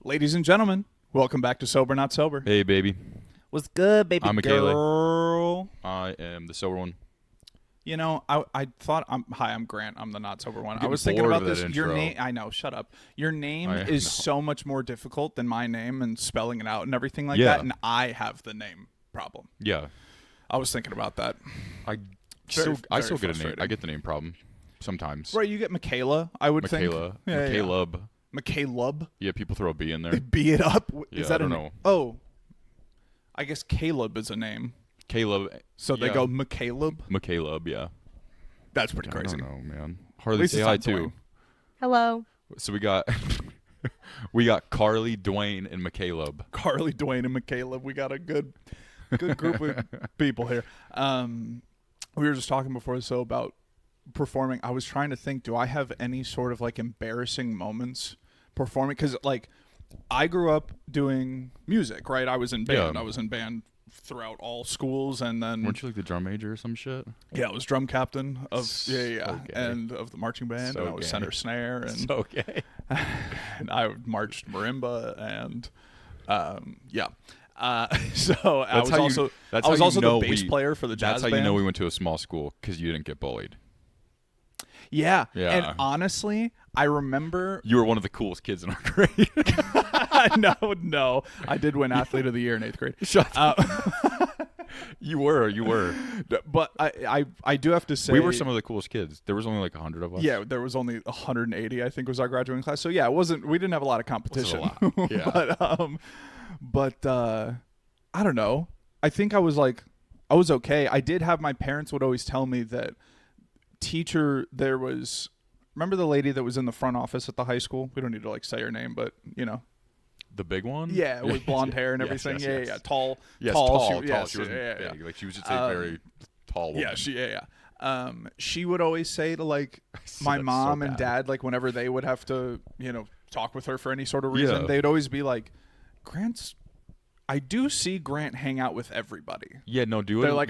Ladies and gentlemen, welcome back to Sober Not Sober. Hey, baby. What's good, baby I'm Mekaylay. girl? I am the sober one. You know, I thought I'm Grant. I'm the not sober one. I getting was thinking bored about of that this. Your intro. name, I know. Shut up. Your name I is know. so much more difficult than my name and spelling it out and everything like Yeah. that. And I have the name problem. Yeah. I was thinking about that. I Very still get a name. frustrating. I get the name problem sometimes. Right, you get Mekaylay. I would think. Mekaylay. Yeah, Mekaylub. Mekaylub. Yeah, people throw a B in there. They B it up. Yeah, Is that I don't a know. Oh, I guess Caleb is a name. Caleb. So they yeah. go Mekaylub. Mekaylub, yeah. That's pretty I crazy. don't know, man. At Hardly least say it's hi not too. Dwayne. Hello. So we got we got Carly, Dwayne, and Mekaylub. Carly, Dwayne, and Mekaylab. We got a good group of people here. We were just talking before this about performing. I was trying to think, do I have any sort of like embarrassing moments performing? Because like I grew up doing music, right? I was in band. Yeah. I was in band throughout all schools, and then Weren't you like the drum major or some shit? I was drum captain of Okay. and of the marching band, So and I was gay. center snare, and Okay. and I marched marimba, and so I was also the bass player for the jazz That's how band. you know we went to a small school, because you didn't get bullied. Yeah. Yeah. And honestly, I remember You were one of the coolest kids in our grade. no, I did win athlete of the year in 8th grade. Shut up. You were. But I do have to say We were some of the coolest kids. There was only like 100 of us. yeah, there was only 180, I think, was our graduating class. So yeah, we didn't have a lot of competition. Wasn't a lot. Yeah. but I don't know. I think I was okay. I did have, my parents would always tell me that remember the lady that was in the front office at the high school? We don't need to like say her name, but you know. The big one? Yeah, with blonde hair and Yes, everything. yes, yes. Yeah. Tall. Yes, tall. tall. Yes, She wasn't yeah. big. Like, she was just a very tall woman. Yeah. She would always say to like my That's mom so and bad. dad, like whenever they would have to, talk with her for any sort of reason, Yeah. they'd always be like, I do see Grant hang out with everybody. Yeah, no, do They're it. like,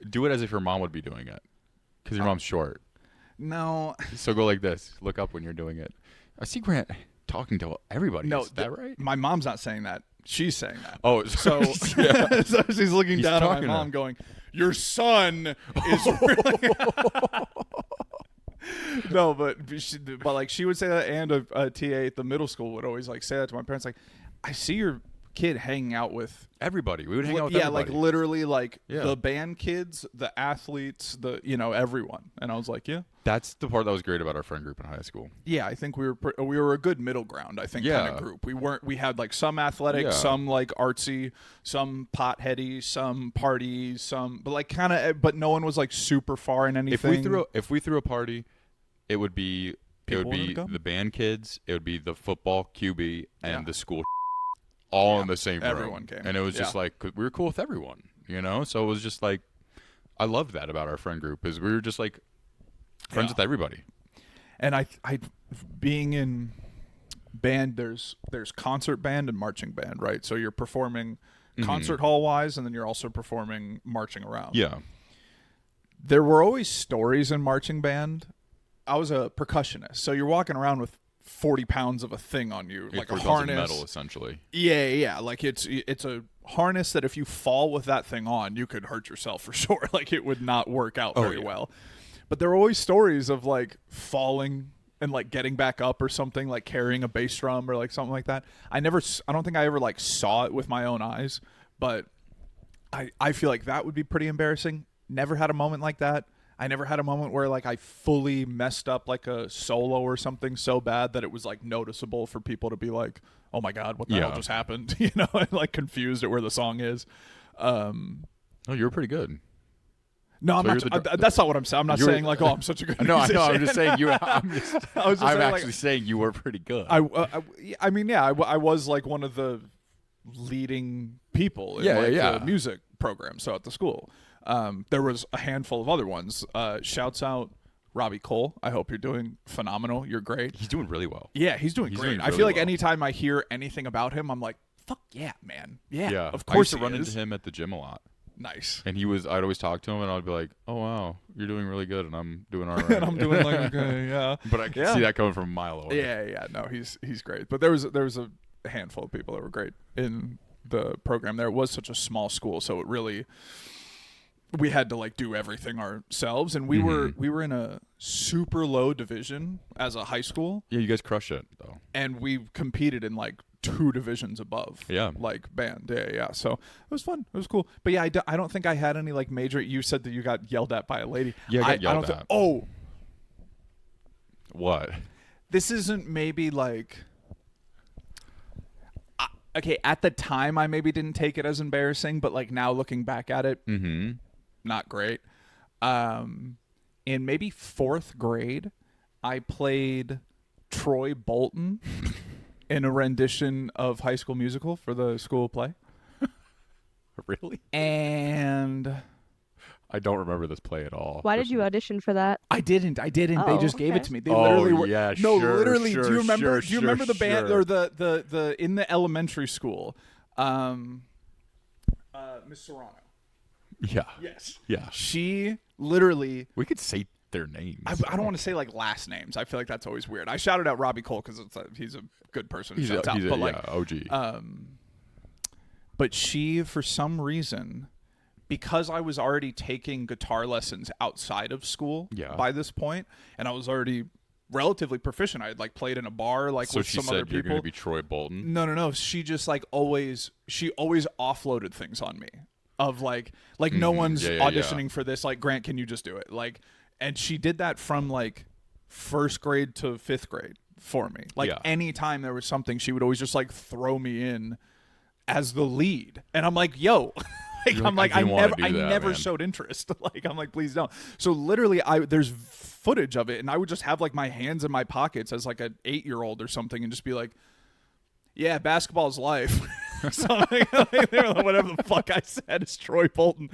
Do it as if your mom would be doing it. Because your mom's short. No. So go like this. Look up when you're doing it. I see Grant talking to everybody. No, Is that right? My mom's not saying that. She's saying that. Oh, So, yeah. so she's looking He's down at my talking to mom her. going, your son is really... No, but like she would say that, and a TA at the middle school would always like say that to my parents, like, I see your kid hanging out with Everybody. We would hang out with yeah, everybody. like literally like Yeah. the band kids, the athletes, everyone. And I was like, yeah. That's the part that was great about our friend group in high school. Yeah, I think we were a good middle ground, I think, kind Yeah. of group. We had like some athletic, Yeah. some like artsy, some potheady, some party, some, but like kind of, but no one was like super far in anything. If we threw a party, it would be People wanted to come? the band kids, it would be the football QB, and Yeah. the school all Yeah. in the same room. Everyone came. And it was just Yeah. like, we were cool with everyone, So it was just like, I loved that about our friend group, is we were just like friends Yeah. with everybody. And I being in band, there's concert band and marching band, right? So you're performing concert hall wise, and then you're also performing marching around. Yeah. There were always stories in marching band. I was a percussionist, so you're walking around with 40 pounds of a thing on you, like a 40 pounds of harness. metal, essentially. Yeah. Like it's a harness that if you fall with that thing on, you could hurt yourself for sure. Like it would not work out very well. But there were always stories of like falling and like getting back up or something, like carrying a bass drum or like something like that. I don't think I ever like saw it with my own eyes, but I feel like that would be pretty embarrassing. Never had a moment like that. I never had a moment where like I fully messed up like a solo or something so bad that it was like noticeable for people to be like, oh my God, what the hell just happened? And like confused at where the song is. Oh, you were pretty good. No, So I'm you're not. That's not what I'm saying. I'm not saying like, oh, I'm such a good No, musician. I'm just saying you. I'm saying, saying you were pretty good. I mean, yeah, I was like one of the leading people in the music program. So at the school, there was a handful of other ones. Shouts out Robbie Cole. I hope you're doing phenomenal. You're great. He's doing really well. Yeah, he's doing great. doing I really feel like well. anytime I hear anything about him, I'm like, fuck yeah, man. Yeah, Yeah, of course I used to run he is. into him at the gym a lot. Nice. And I'd always talk to him, and I'd be like, "Oh wow, you're doing really good," and I'm doing all right. And I'm doing like, okay, yeah. But I can see that coming from a mile away. Yeah. No, he's great. But there was a handful of people that were great in the program there. It was such a small school, so we had to like do everything ourselves, and we were in a super low division as a high school. Yeah, you guys crushed it though. And we competed in like 2 divisions above. Yeah. Like band. Yeah. So it was fun. It was cool. But yeah, I don't think I had any like major. You said that you got yelled at by a lady. Yeah, I got yelled at. What? This isn't maybe like. Okay, at the time I maybe didn't take it as embarrassing, but like now looking back at it, not great. In maybe 4th grade, I played Troy Bolton in a rendition of High School Musical for the school play. Really? And I don't remember this play at all. Why did you audition for that? I didn't. Oh, They just gave it to me. They Oh, literally were. yeah, No, sure, literally. sure, do you remember? sure, do you remember the band sure. or the in the elementary school, Miss Serrano? Yeah. Yes. Yeah. She literally. We could say their names. I don't want to say like last names. I feel like that's always weird. I shouted out Robbie Cole because he's a good person. He's Shouts out, but like OG. But she, for some reason, because I was already taking guitar lessons outside of school by this point, and I was already relatively proficient. I had like played in a bar with some other people. So she said you're going to be Troy Bolton? No. She just like always offloaded things on me of like no one's auditioning for this. Like, Grant, can you just do it? Like, and she did that from like 1st grade to 5th grade for me. Like anytime there was something, she would always just like throw me in as the lead. And I'm like, yo, I never showed interest. Like, I'm like, please don't. So literally there's footage of it, and I would just have like my hands in my pockets as like an 8-year-old or something and just be like, yeah, basketball's life. Something like, whatever the fuck I said is Troy Bolton.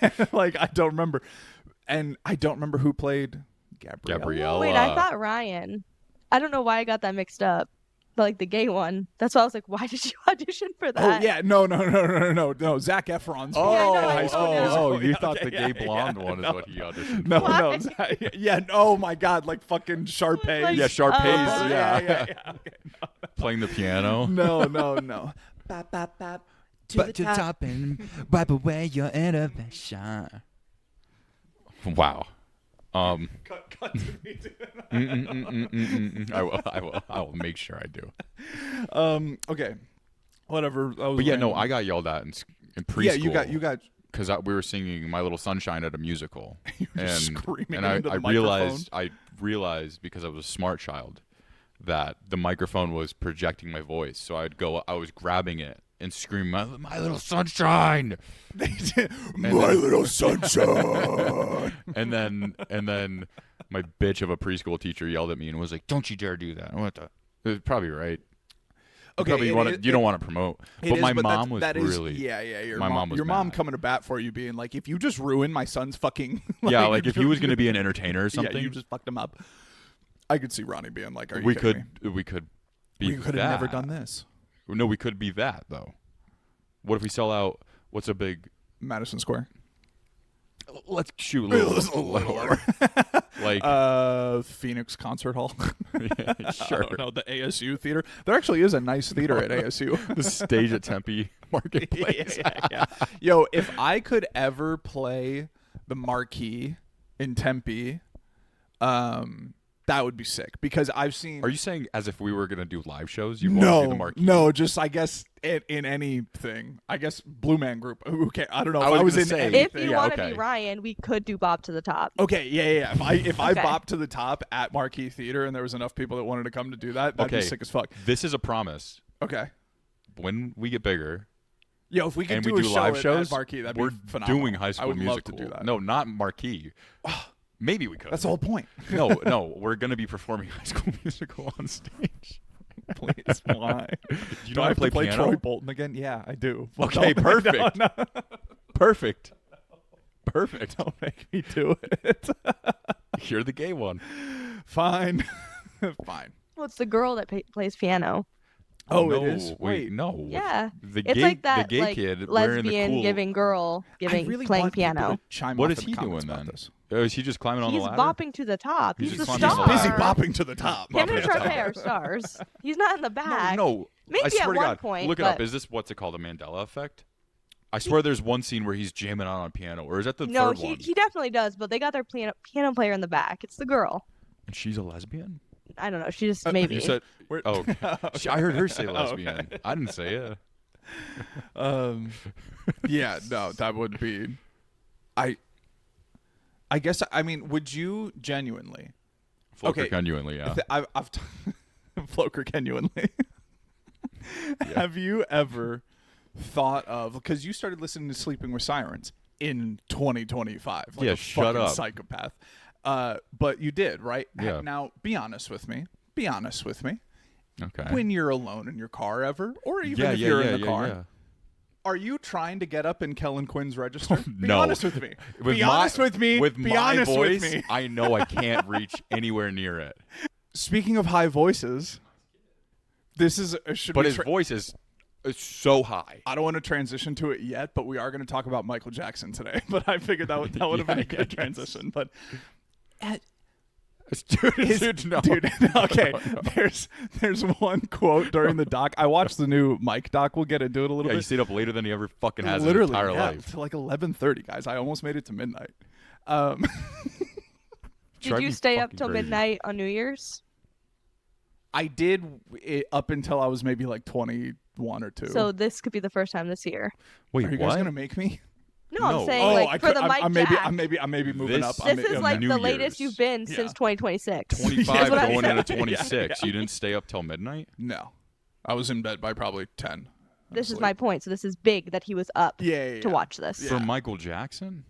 And, like, I don't remember. And I don't remember who played Gabriella. Wait, I thought Ryan. I don't know why I got that mixed up. Like the gay one. That's why I was like, why did you audition for that? Oh yeah, no. Zac Efron's. You thought the gay blonde one is what he auditioned for. No. Yeah. Oh my God, like fucking Sharpay. Like, Sharpay's. Yeah. Okay. Playing the piano. No. Bop, bop, bop. To the top and wipe away your innovation. Wow. Cut to me. I will make sure I do. Okay. Whatever. But yeah, no, I got yelled at in preschool. Yeah, you got. Because we were singing "My Little Sunshine" at a musical, and screaming and into the I realized because I was a smart child that the microphone was projecting my voice, so I was grabbing it and screaming, "My little sunshine!" My little sunshine. and then my bitch of a preschool teacher yelled at me and was like, "Don't you dare do that!" It was probably right. Okay, you don't want to promote, but my mom was really Your mom was your mom mad. coming to bat for you, being like, if you just ruin my son's fucking like if he was going to be an entertainer or something, you just fucked him up. I could see Ronnie being like, "Are you we kidding could me? we could We could have never done this." No, we could be that though. What if we sell out? What's a big Madison Square? Let's shoot a little lower. Like Phoenix Concert Hall. Sure. I don't know, the ASU theater. There actually is a nice theater at ASU. The stage at Tempe Marketplace. Yeah. Yo, if I could ever play the Marquee in Tempe, that would be sick, because I've seen. Are you saying as if we were gonna do live shows? You want to do the Marquee? No, just I guess in anything. I guess Blue Man Group. Okay, I don't know. I was in gonna say, anything. If you want to be Ryan, we could do Bob to the Top. Okay, yeah. If I bopped to the top at Marquee Theater and there was enough people that wanted to come to do that, that'd be sick as fuck. This is a promise. Okay. When we get bigger, Yo, if we could and do we a do show live at shows, Marquee, that'd we're be phenomenal. doing High School I would Musical. love to do that. No, not Marquee. Maybe we could. That's the whole point. No, we're gonna be performing High School Musical on stage. Please, why? You Do I have to play piano? Troy Bolton again? Yeah, I do. Okay, perfect. No. Perfect. Don't make me do it. You're the gay one. Fine. Fine. Well, it's the girl that plays piano. Oh, no, it is? Wait, no. Yeah. The It's gay, like that the gay like kid wearing the lesbian cool. giving girl I really playing want people piano. to chime What off is in the he comments doing about then? this. Is he just climbing on He's the ladder? bopping to the top. He's He's just the climbing star. on the Busy ladder. bopping to the top. Him Bopping and to the Troy top. are stars. He's not in the back. No. Maybe I swear at to one God. point. Look it but up. Is this what's it called? The Mandela effect? I swear there's one scene where he's jamming on a piano, or is that the no, third he one? he definitely does. But they got their piano player in the back. It's the girl. And she's a lesbian? I don't know. She just maybe. You said, We're- oh, I heard her say Oh, lesbian. okay. I didn't say it. Yeah, no, that would be. I guess. I mean, would you genuinely? Floker Okay. genuinely, yeah. I've Floker genuinely. Have you ever thought of, because you started listening to Sleeping with Sirens in 2025? Like Yeah, a shut fucking up. psychopath. But you did, right? Yeah. Now, be honest with me. Be honest with me. Okay. When you're alone in your car ever, or even yeah, if yeah, you're yeah, in the yeah, car, yeah. are you trying to get up in Kellen Quinn's register? Be No. honest with me. With Be my- honest with me. With Be my honest voice, with me. I know I can't reach anywhere near it. Speaking of high voices, this is But his voice is so high. I don't want to transition to it yet, but we are going to talk about Michael Jackson today. But I figured that would have been a good transition. But Dude, no. dude, okay. There's one quote during the doc. I watched the new Mike doc. We'll get into it a little Yeah, you bit. stayed up later than he ever fucking has Literally, in his entire yeah, life. to like 11:30, guys. I almost made it to midnight. Did Drive you me stay up fucking till crazy. midnight on New Year's? I did it up until I was maybe like 21 or 2. So this could be the first time this year. Wait, are you what? guys gonna make me? No, No. I'm saying I like for could. the Mike I'm Jack. maybe moving This- up. This is like New the latest Year's. you've been Yeah. since 2026. 25 That's what I'm going saying. into 26. Yeah. You didn't stay up till midnight? No, I was in bed by probably 10. This is Honestly. my point. So this is big that he was up Yeah. to watch this. Yeah. For Michael Jackson?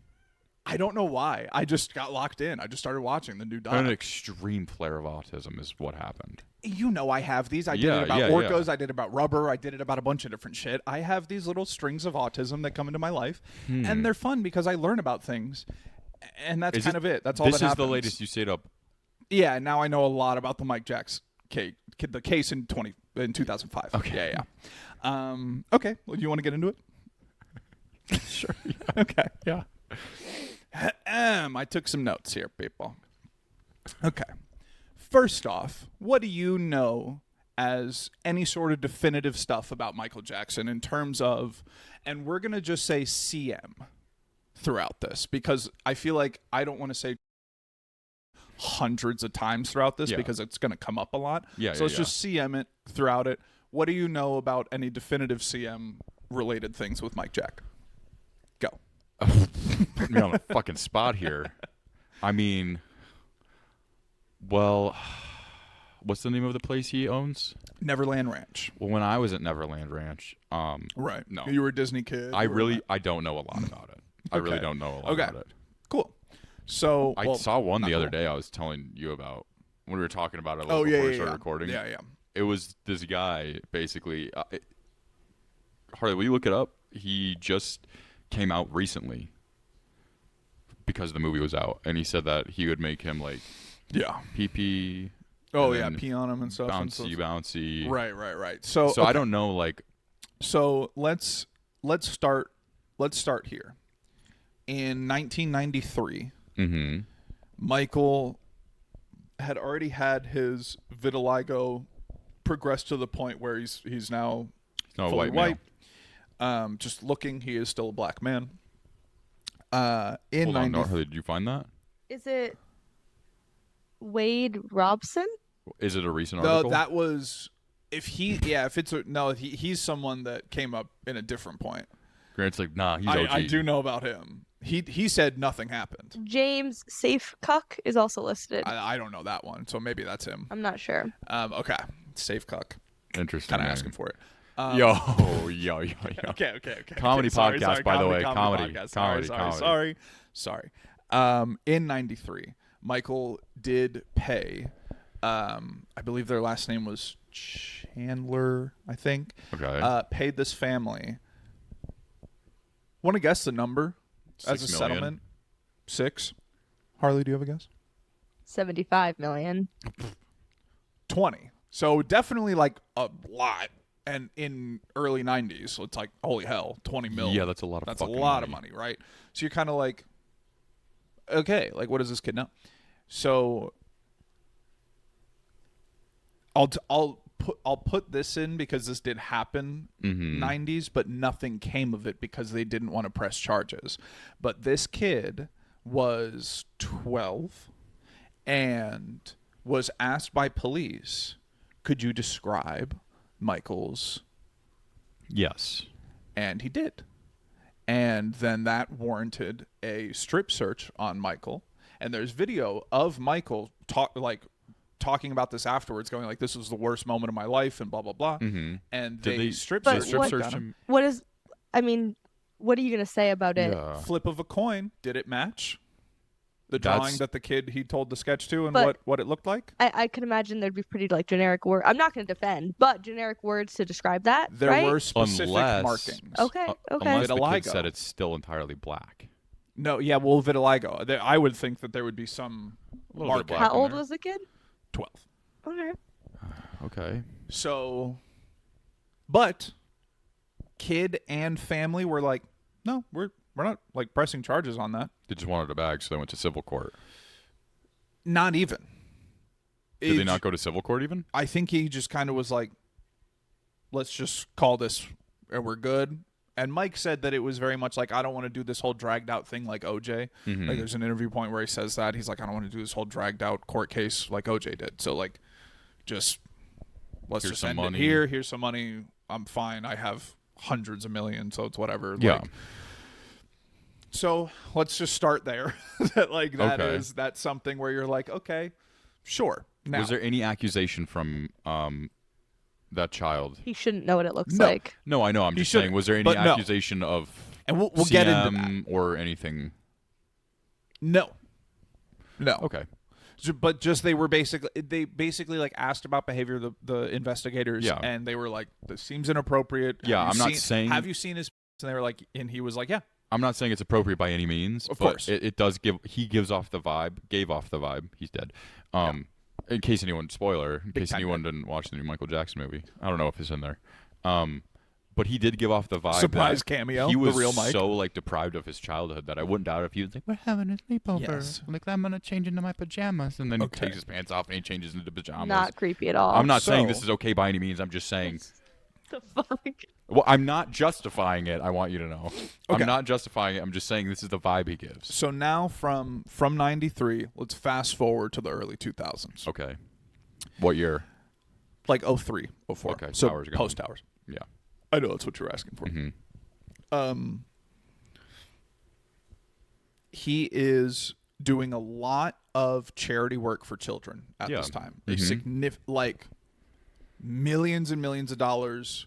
I don't know why. I just got locked in. I just started watching the new doc. An extreme flare of autism is what happened. You know I have these. I did Yeah, it about yeah, orcas. yeah. I did it about rubber. I did it about a bunch of different shit. I have these little strings of autism that come into my life, and they're fun because I learn about things, and that's kind of it. That's all This that is happens. the latest you stayed up. Yeah, now I know a lot about the Mike Jack's the case in 2005. Okay. Yeah. Okay. Well, do you want to get into it? Sure. Okay. Yeah. I took some notes here, people. Okay. First off, what do you know as any sort of definitive stuff about Michael Jackson in terms of, and we're going to just say CM throughout this because I feel like I don't want to say hundreds of times throughout this Yeah. because it's going to come up a lot. Yeah, So yeah, let's yeah. just CM it throughout it. What do you know about any definitive CM related things with Mike Jack? Go. Put me on the fucking spot here. I mean, well, what's the name of the place he owns? Neverland Ranch. Well, when I was at Neverland Ranch, Right. No. You were a Disney kid. I you were really not- I don't know a lot about it. I really Okay. don't know a lot Okay. about it. Cool. So I saw one the other day I was telling you about when we were talking about it a little Oh before yeah, we yeah, started yeah. recording. Yeah, yeah. It was this guy basically. Harley, will you look it up? He just came out recently because the movie was out, and he said that he would make him like Yeah. pee. Oh and yeah, then pee on him and stuff. and bouncy, stuff. bouncy. Right. So So I don't know, like, So let's start here. In 1993, mm-hmm. Michael had already had his vitiligo progress to the point where he's now No, fully white male. just looking, he is still a black man. In Hold on, 90, Harley, did you find that? Is it Wade Robson? Is it a recent no, article? that was he's someone that came up in a different point. Grant's like, nah, he's OG. I do know about him. He said nothing happened. James Safecuck is also listed. I don't know that one, so maybe that's him. I'm not sure. Okay, safe cuck. Interesting. Kind of man. asking for it. Yo. Okay. Comedy Sorry, podcast, by the way. Comedy. podcast. Comedy. Sorry. In 93, Michael did pay, I believe their last name was Chandler, I think. Okay. Paid this family. Want to guess the number as a 6 million? settlement? 6. Harley, do you have a guess? 75 million. 20. So definitely like a lot And in early 90s, so it's like, holy hell, 20 mil. Yeah, that's a lot of That's a fucking lot of money. money, right? So you're kind of like, okay, like, what does this kid know? So I'll put this in because this did happen 90s, but nothing came of it because they didn't want to press charges. But this kid was 12 and was asked by police, could you describe Michael's? Yes. And he did. And then that warranted a strip search on Michael. And there's video of Michael talking about this afterwards, going like, this was the worst moment of my life and blah, blah, blah. And they strip searched him. What is, I mean, what are you going to say about it? Flip of a coin. Did it match the drawing that the kid he told the sketch to and what it looked like? I could imagine there'd be pretty like generic words. I'm not going to defend, but generic words to describe that. There right? were specific markings. Okay. Unless the Vitiligo. kid said it's still entirely black. No, yeah, well, vitiligo. I would think that there would be some marking. How old was the kid? 12. Okay. Okay. So, but kid and family were like, no, we're not like pressing charges on that. They just wanted a bag, so they went to civil court. Not even. Did they not go to civil court even? I think he just kind of was like, let's just call this and we're good. And Mike said that it was very much like, I don't want to do this whole dragged out thing like OJ. Like there's an interview point where he says that. He's like, I don't want to do this whole dragged out court case like OJ did. So like, just let's just end it here. Here's some money. I'm fine. I have hundreds of millions, so it's whatever. Yeah. Like, so let's just start there. That's something where you're like, okay, sure. Now, was there any accusation from that child? He shouldn't know what it looks like. No, I know. I'm just saying, was there any accusation of and we'll CM get into that. Or anything? No. Okay. But just they basically like asked about behavior the investigators, and they were like, this seems inappropriate. Yeah, I'm not saying. Have you seen his? And they were like, and he was like, yeah. I'm not saying it's appropriate by any means. Of course, it does give. He gives off the vibe. Gave off the vibe. He's dead. In case anyone didn't watch the new Michael Jackson movie, I don't know if it's in there. But he did give off the vibe. Surprise cameo. He was the real Mike. so like deprived of his childhood that I wouldn't doubt if he was like, we're having a sleepover. Yes. Like I'm gonna change into my pajamas, and then he takes his pants off and he changes into pajamas. Not creepy at all. I'm not saying this is okay by any means. I'm just saying. The fuck? Well, I'm not justifying it. I want you to know. Okay. I'm not justifying it. I'm just saying this is the vibe he gives. So now from 93, let's fast forward to the early 2000s. Okay. What year? Like 03, 04. Okay. So Towers ago. post Towers. Yeah. I know that's what you're asking for. He is doing a lot of charity work for children at this time. A significant, millions and millions of dollars,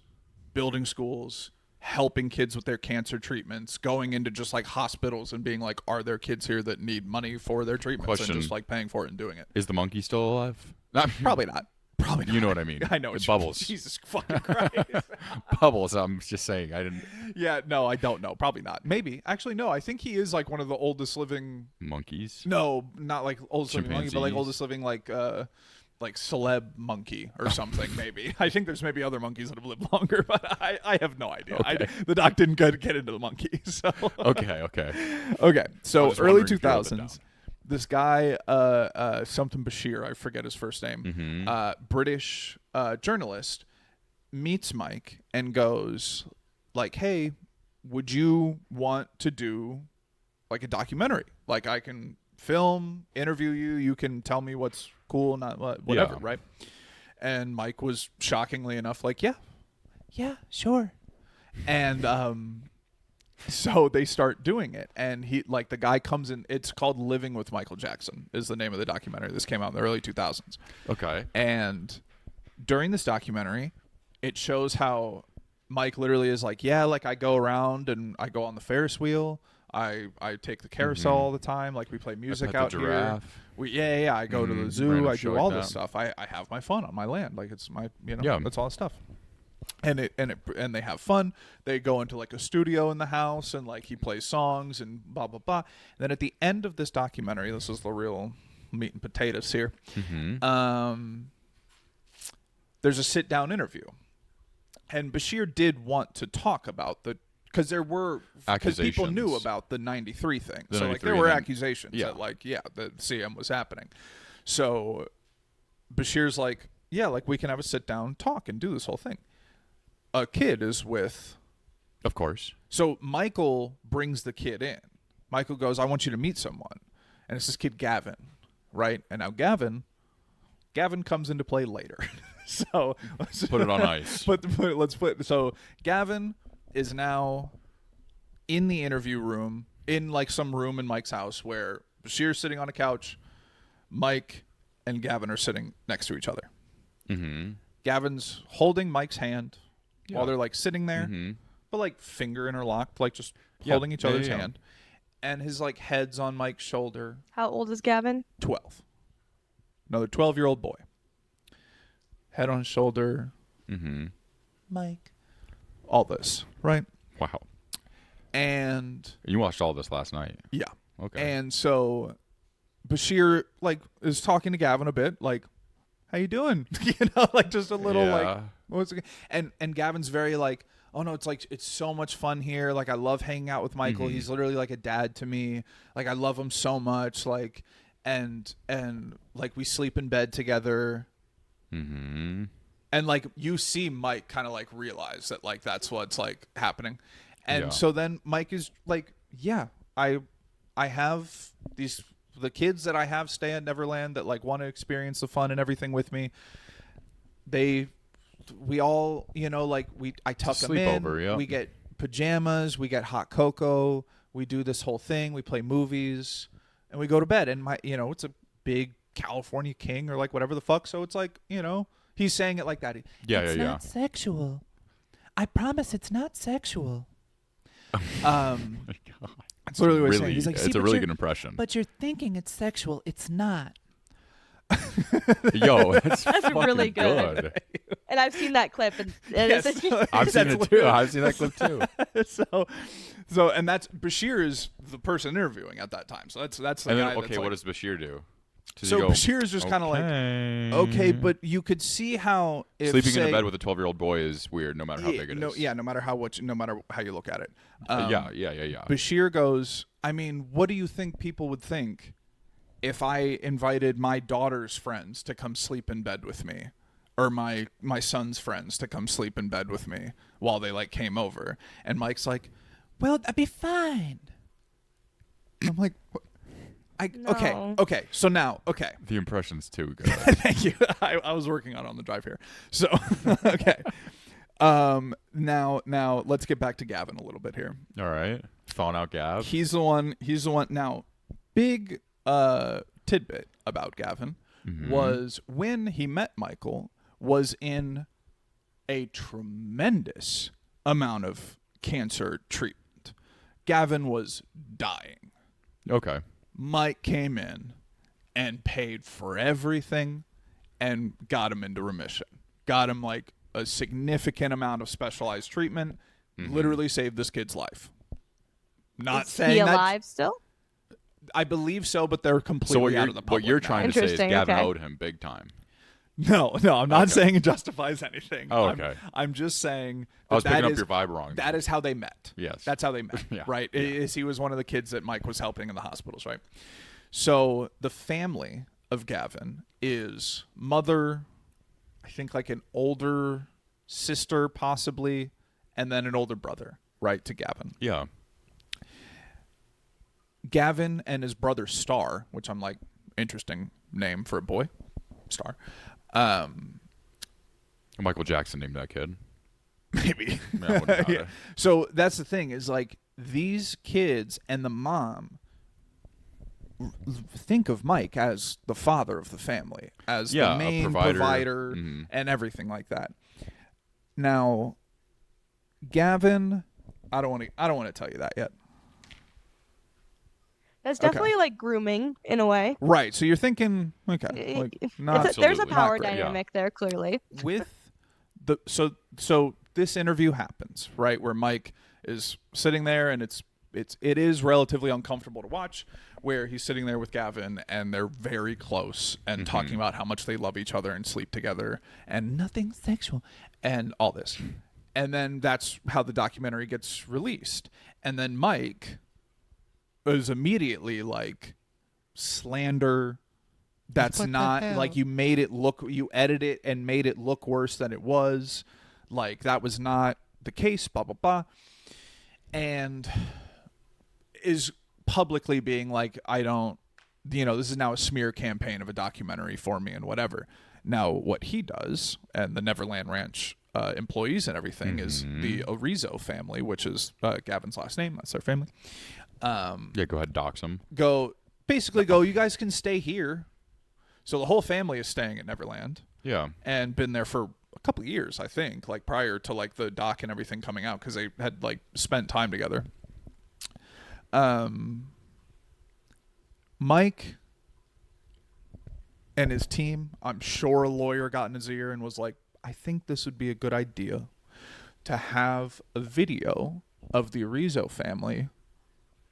building schools, helping kids with their cancer treatments, going into just like hospitals and being like, are there kids here that need money for their treatments? And just like paying for it and doing it. Is the monkey still alive? Probably not. Probably not. You know what I mean. I know. It's Bubbles. Jesus fucking Christ. Bubbles. I'm just saying. I didn't. Yeah, no, I don't know. Probably not. Maybe. Actually, no. I think he is like one of the oldest living monkeys. No, not like oldest living monkey, but like Chimpanzees? oldest living like celeb monkey or something. Maybe. I think there's maybe other monkeys that have lived longer, but I have no idea. Okay. The doc didn't get into the monkey. So Okay. So early 2000s. This guy, something Bashir, I forget his first name, British journalist, meets Mike and goes like, hey, would you want to do like a documentary? Like I can film, interview you, you can tell me what's cool, not whatever, right? And Mike was shockingly enough like, yeah, sure. And so they start doing it, and he like the guy comes in. It's called Living with Michael Jackson is the name of the documentary. This came out in the early 2000s. Okay. And during this documentary, it shows how Mike literally is like, yeah, like I go around and I go on the Ferris wheel. I take the carousel all the time. Like we play music out here. I go to the zoo. I do all this stuff. I have my fun on my land. Like it's my, that's all the stuff. And they have fun. They go into like a studio in the house and like he plays songs and blah blah blah. And then at the end of this documentary, this is the real meat and potatoes here. There's a sit down interview, And Bashir did want to talk about because people knew about the 93 thing. So like there were accusations that the CM was happening. So Bashir's like, yeah, like we can have a sit down talk and do this whole thing. A kid is with. Of course. So Michael brings the kid in. Michael goes, I want you to meet someone. And it's this kid, Gavin, right? And now Gavin comes into play later. So let's put it on ice. So Gavin is now in the interview room, in like some room in Mike's house where Bashir's sitting on a couch. Mike and Gavin are sitting next to each other. Mm-hmm. Gavin's holding Mike's hand while they're like sitting there. Mm-hmm. But like finger interlocked, like just holding each other's hand. And his like head's on Mike's shoulder. How old is Gavin? 12. Another 12-year-old boy. Head on his shoulder. Mm-hmm. Mike. All this, right? Wow. And you watched all this last night. Yeah. Okay. And so Bashir like is talking to Gavin a bit, like, how you doing? Like just a little like what's it? And Gavin's very like, oh no, it's so much fun here. Like I love hanging out with Michael. Mm-hmm. He's literally like a dad to me. Like I love him so much. Like and like we sleep in bed together. Mm-hmm. And like you see Mike kind of like realize that like that's what's like happening. And so then Mike is like, yeah, I have the kids that I have stay at Neverland that like want to experience the fun and everything with me. We all, like I tuck them in. We get pajamas. We get hot cocoa. We do this whole thing. We play movies, and we go to bed. And it's a big California king or like whatever the fuck. So it's like, he's saying it like that. It's not sexual. I promise it's not sexual. Oh my God. That's literally what he's really, saying. He's like, it's a really good impression. But you're thinking it's sexual. It's not. Yo, that's really good. And I've seen that clip. And I've seen it too. I've seen that clip too. So, and that's Bashir is the person interviewing at that time. So that's the and guy. Then, okay, that's what like, does Bashir do? So Bashir is just kind of like, okay, but you could see how if, sleeping in a bed with a 12-year-old boy is weird, no matter how big it is. Yeah, no matter how you look at it. Yeah. Bashir goes, I mean, what do you think people would think if I invited my daughter's friends to come sleep in bed with me, or my son's friends to come sleep in bed with me while they like came over? And Mike's like, well, that'd be fine. I'm like, what? No. Okay. So now, the impression's too good. Thank you. I was working on the drive here. So, okay. Now let's get back to Gavin a little bit here. All right. Thawing out Gav. He's the one. Now, big tidbit about Gavin was when he met Michael was in a tremendous amount of cancer treatment. Gavin was dying. Okay. Mike came in and paid for everything and got him into remission. Got him like a significant amount of specialized treatment. Literally saved this kid's life. Not is saying he that alive still? I believe so, but they're completely out of the public. What you're trying to say is Gavin okay. owed him big time. No, I'm not saying it justifies anything. Oh, okay. I'm just saying I was picking up your vibe wrong. That is how they met. Yes. That's how they met, yeah. right? Yeah. He was one of the kids that Mike was helping in the hospitals, right? So the family of Gavin is mother, I think like an older sister possibly, and then an older brother, right, to Gavin. Yeah. Gavin and his brother Star, which I'm like, interesting name for a boy, Star. Michael Jackson named that kid. Maybe. Yeah. So that's the thing is like these kids and the mom think of Mike as the father of the family, as the main provider and everything like that. Now, Gavin, I don't want to tell you that yet. That's definitely like grooming in a way. Right. So you're thinking, okay, like not there's a power not great. dynamic there, clearly. With the so this interview happens, right, where Mike is sitting there and it is relatively uncomfortable to watch, where he's sitting there with Gavin and they're very close and talking about how much they love each other and sleep together and nothing sexual and all this. And then that's how the documentary gets released. And then Mike is immediately like, slander. That's not like, you edited it and made it look worse than it was. Like, that was not the case, blah, blah, blah. And is publicly being like, this is now a smear campaign of a documentary for me and whatever. Now, what he does, and the Neverland Ranch employees and everything, is the Arizo family, which is Gavin's last name. That's their family. Yeah, go ahead, dox them. Basically, you guys can stay here. So the whole family is staying at Neverland. Yeah. And been there for a couple of years, I think, like prior to like the doc and everything coming out, because they had like spent time together. Mike and his team, I'm sure a lawyer got in his ear and was like, I think this would be a good idea to have a video of the Arizo family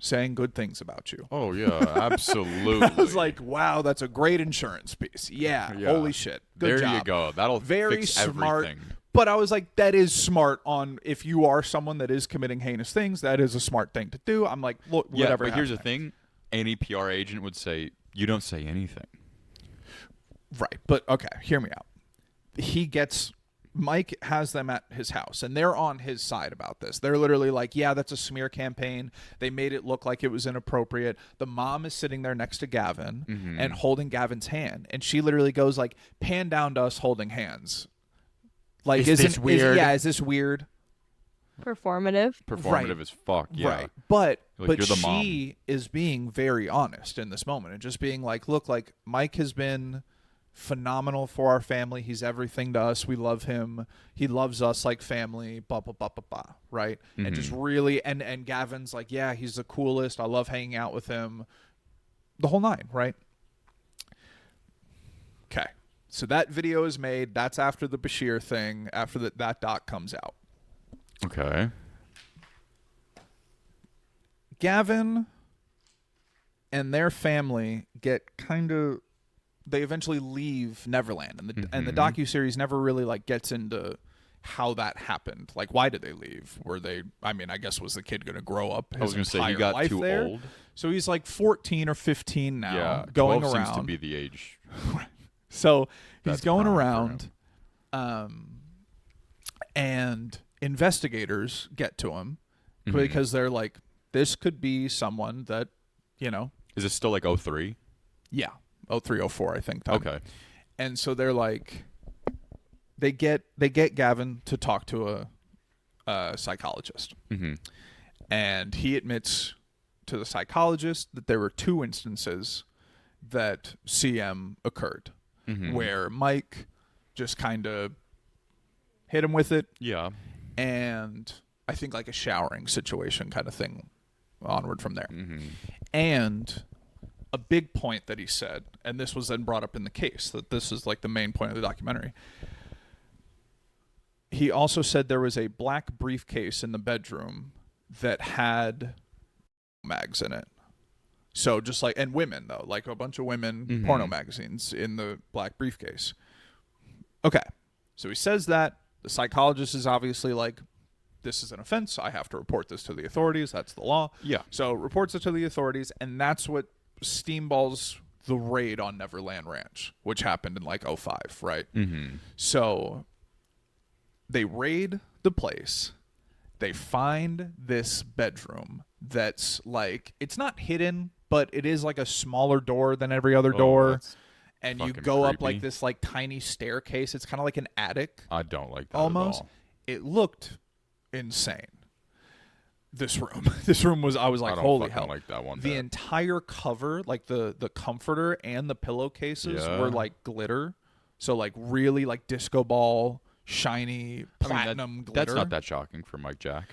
saying good things about you. Oh, yeah, absolutely. I was like, wow, that's a great insurance piece. Yeah. Holy shit. Good job. There you go. That'll fix smart. Everything. But I was like, that is smart if you are someone that is committing heinous things, that is a smart thing to do. I'm like, look, whatever. Yeah, but here's the thing. Any PR agent would say, you don't say anything. Right. But, okay, hear me out. Mike has them at his house, and they're on his side about this. They're literally like, yeah, that's a smear campaign. They made it look like it was inappropriate. The mom is sitting there next to Gavin and holding Gavin's hand, and she literally goes like, pan down to us holding hands. Like, is this weird? Is this weird? Performative right. As fuck, yeah. Right. But you're the she is being very honest in this moment and just being like, look, like, Mike has been phenomenal for our family. He's everything to us. We love him. He loves us like family, blah, blah, blah, blah, blah, right? And just really, and Gavin's like, yeah, he's the coolest. I love hanging out with him. The whole nine, right? Okay. So that video is made. That's after the Bashir thing, after that doc comes out. Okay. Gavin and their family get they eventually leave Neverland, and the docuseries never really like gets into how that happened. Like, why did they leave? I guess was the kid going to grow up his I was going to say, entire he got life too there? old. So he's like 14 or 15 now, Yeah, going 12 around. seems to be the age. So he's That's going prime for around, and investigators get to him because they're like, this could be someone that, Is it still like 03? Yeah. 03, 04, I think. Time. Okay. And so they're like, they get Gavin to talk to a psychologist. And he admits to the psychologist that there were 2 instances that CM occurred where Mike just kind of hit him with it. Yeah. And I think like a showering situation kind of thing onward from there. And a big point that he said, and this was then brought up in the case, that this is like the main point of the documentary. He also said there was a black briefcase in the bedroom that had mags in it. So just like, and women though, like a bunch of women porno magazines in the black briefcase. Okay. So he says that. The psychologist is obviously like, this is an offense. I have to report this to the authorities. That's the law. Yeah. So reports it to the authorities, and that's what steamballs the raid on Neverland Ranch, which happened in like 05, right? So they raid the place. They find this bedroom that's like, it's not hidden, but it is like a smaller door than every other door. And you go up like this like tiny staircase. It's kind of like an attic. I don't like that almost. at all. It looked insane. This room was, I was like, holy hell. Like that one the entire cover, like the comforter and the pillowcases were like glitter. So like really like disco ball, shiny, platinum glitter. That's not that shocking for Mike Jack.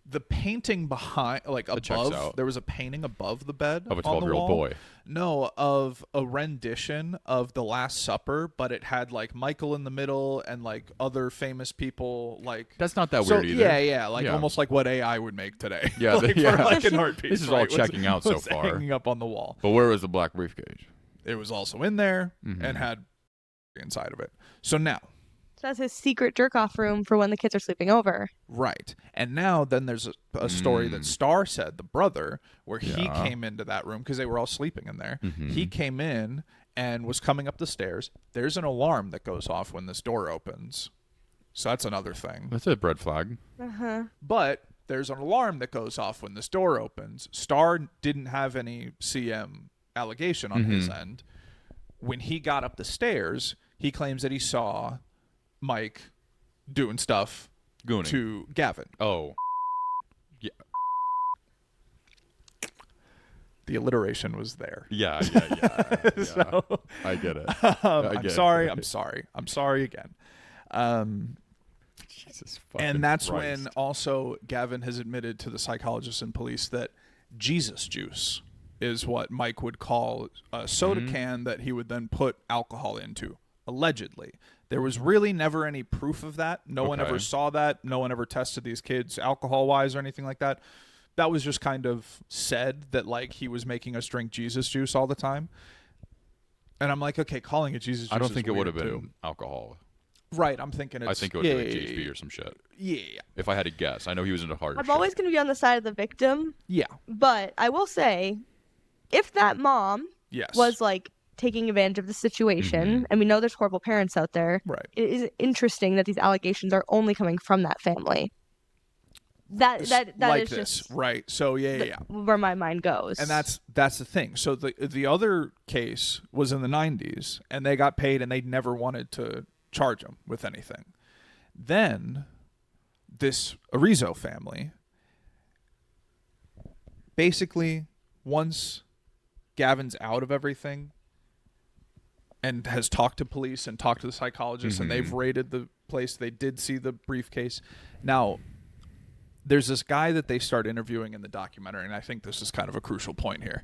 The painting behind, like above, there was a painting above the bed of a on the 12-year-old wall. boy. No, of a rendition of The Last Supper, but it had like Michael in the middle and like other famous people. Like, that's not that weird either. Yeah, like almost like what AI would make today. Yeah, like for like an art piece. This is all checking out so far. Hanging up on the wall. But where was the black briefcase? It was also in there and had inside of it. So now, So that's his secret jerk-off room for when the kids are sleeping over. Right. And now then there's a story that Star said, the brother, where he Yeah. came into that room because they were all sleeping in there. Mm-hmm. He came in and was coming up the stairs. There's an alarm that goes off when this door opens. So that's another thing. That's a red flag. But there's an alarm that goes off when this door opens. Star didn't have any CM allegation on his end. When he got up the stairs, he claims that he saw Mike doing stuff Gooning. to Gavin. Oh. Yeah. The alliteration was there. Yeah. So, I get it. I'm sorry again. Jesus fucking And that's Christ. when also Gavin has admitted to the psychologists and police that Jesus juice is what Mike would call a soda can that he would then put alcohol into, allegedly. There was really never any proof of that. No one ever saw that. No one ever tested these kids alcohol-wise or anything like that. That was just kind of said that, like, he was making us drink Jesus juice all the time. And I'm like, okay, calling it Jesus juice I don't is think it would have weird, been too. alcohol. Right, I'm thinking it's... I think it would be like GHB or some shit. Yeah. If I had to guess. I know he was into hard I'm shit. always going to be on the side of the victim, Yeah. but I will say, if that mom Yes. was, like, taking advantage of the situation, and we know there's horrible parents out there, Right. it is interesting that these allegations are only coming from that family. That like is this, just right? So yeah. where my mind goes. And that's the thing. So the other case was in the 90s, and they got paid, and they never wanted to charge him with anything. Then this Arizo family, basically, once Gavin's out of everything and has talked to police and talked to the psychologists, and they've raided the place, they did see the briefcase. Now, there's this guy that they start interviewing in the documentary, and I think this is kind of a crucial point here,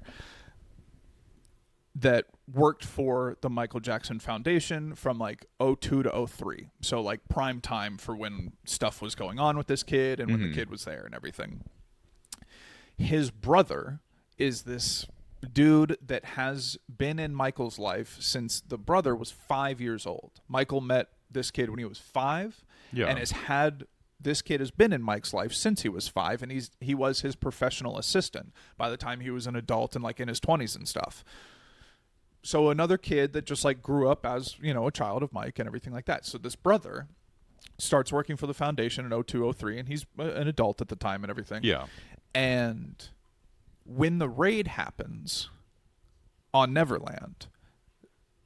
that worked for the Michael Jackson Foundation from like 02 to 03. So like prime time for when stuff was going on with this kid and when the kid was there and everything. His brother is this dude that has been in Michael's life since the brother was 5 years old. Michael met this kid when he was 5 and this kid has been in Mike's life since he was 5, and he was his professional assistant by the time he was an adult and like in his 20s and stuff. So another kid that just like grew up as, you know, a child of Mike and everything like that. So this brother starts working for the foundation in 02, 03, and he's an adult at the time and everything. Yeah. And when the raid happens on Neverland,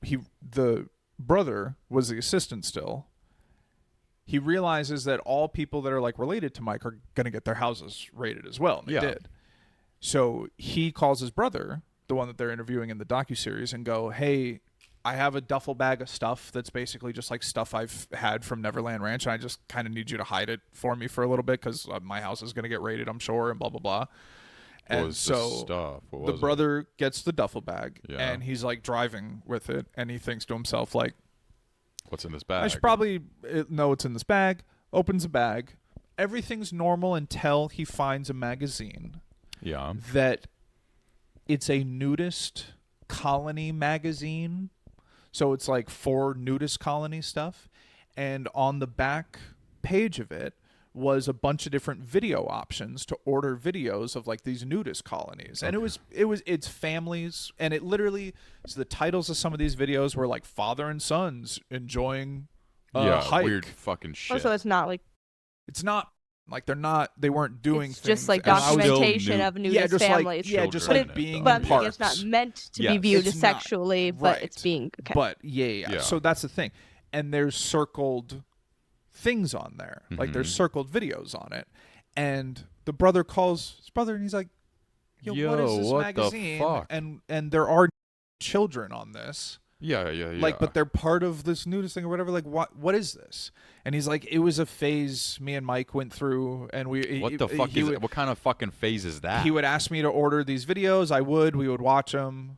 the brother was the assistant still. He realizes that all people that are like related to Mike are going to get their houses raided as well. And they did. So he calls his brother, the one that they're interviewing in the docuseries, and go, hey, I have a duffel bag of stuff that's basically just like stuff I've had from Neverland Ranch, and I just kind of need you to hide it for me for a little bit because my house is going to get raided, I'm sure, and blah, blah, blah. And so the brother gets the duffel bag, and he's like driving with it, and he thinks to himself, like, what's in this bag? I should probably know what's in this bag. Opens the bag. Everything's normal until he finds a magazine. Yeah. That it's a nudist colony magazine. So it's like for nudist colony stuff. And on the back page of it was a bunch of different video options to order videos of like these nudist colonies. And it's families, and it literally, so the titles of some of these videos were like father and sons enjoying a hike. Weird fucking shit. Also, it's not like, it's not like they weren't doing it's things. just like and documentation of nudist families. Just like being but in I'm saying parks. it's not meant to be viewed It's not, sexually, but right. it's being okay. But yeah. So that's the thing. And there's circled things on there. Like there's circled videos on it. And the brother calls his brother and he's like, Yo, what is this magazine? The fuck? And there are children on this. Yeah. Like, but they're part of this nudist thing or whatever. Like, what is this? And he's like, it was a phase me and Mike went through, and what the fuck is it? What kind of fucking phase is that? He would ask me to order these videos. We would watch them.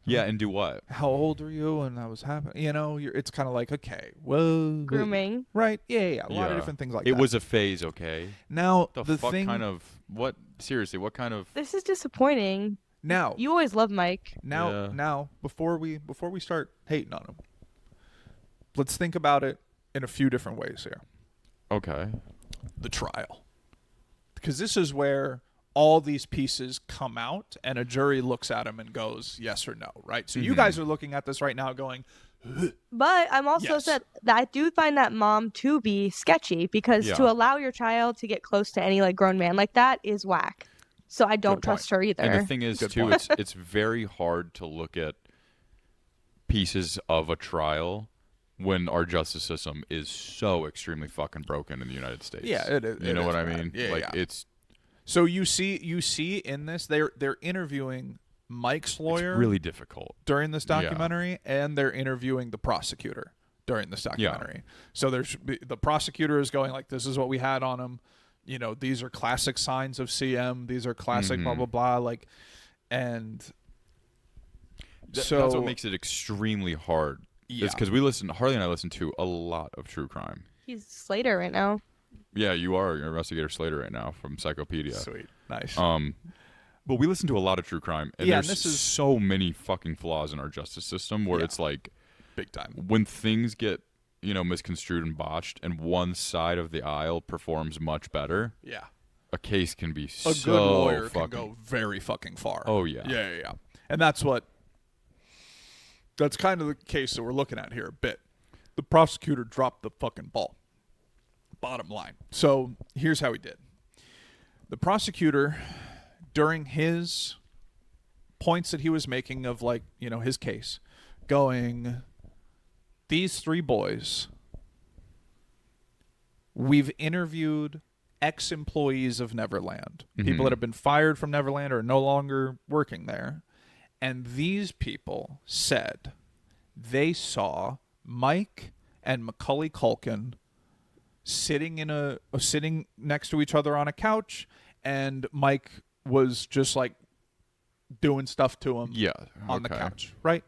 Yeah, and do what? How old are you? And that was happening. You know, it's kind of like, okay, well, grooming, right? Yeah, a lot of different things like that. It was a phase, okay. Now the fuck thing, kind of what? Seriously, what kind of? This is disappointing. Now you always love Mike. Now before we start hating on him, let's think about it in a few different ways here. Okay. The trial. Because this is where all these pieces come out and a jury looks at them and goes yes or no, right? So you guys are looking at this right now going, But I'm also Yes. said that I do find that mom to be sketchy because Yeah. to allow your child to get close to any like grown man like that is whack. So I don't trust her either. And the thing is, Good too, point. it's very hard to look at pieces of a trial when our justice system is so extremely fucking broken in the United States. Yeah, it is. You know what I bad. mean? Yeah, like yeah. it's So you see in this they're interviewing Mike's lawyer really difficult. during this documentary, and they're interviewing the prosecutor during this documentary. So there's the prosecutor is going like, this is what we had on him. You know, these are classic signs of CM. These are classic blah blah blah. Like, and so That's what makes it extremely hard. Yeah. It's because Harley and I listen to a lot of true crime. He's Slater right now. Yeah, you're investigator Slater right now from Psychopedia. Sweet, nice. But we listen to a lot of true crime, and Yeah, there's and this is- so many fucking flaws in our justice system where it's like Big time. when things get misconstrued and botched, and one side of the aisle performs much better, Yeah. a case can be A so good lawyer fucking. can go very fucking far. Oh, yeah. Yeah. And that's kind of the case that we're looking at here a bit. The prosecutor dropped the fucking ball. Bottom line. So here's how he did. The prosecutor, during his points that he was making of like, his case, going, these three boys, we've interviewed ex-employees of Neverland, people that have been fired from Neverland or are no longer working there, and these people said they saw Mike and Macaulay Culkin sitting next to each other on a couch, and Mike was just like doing stuff to him on the couch, right?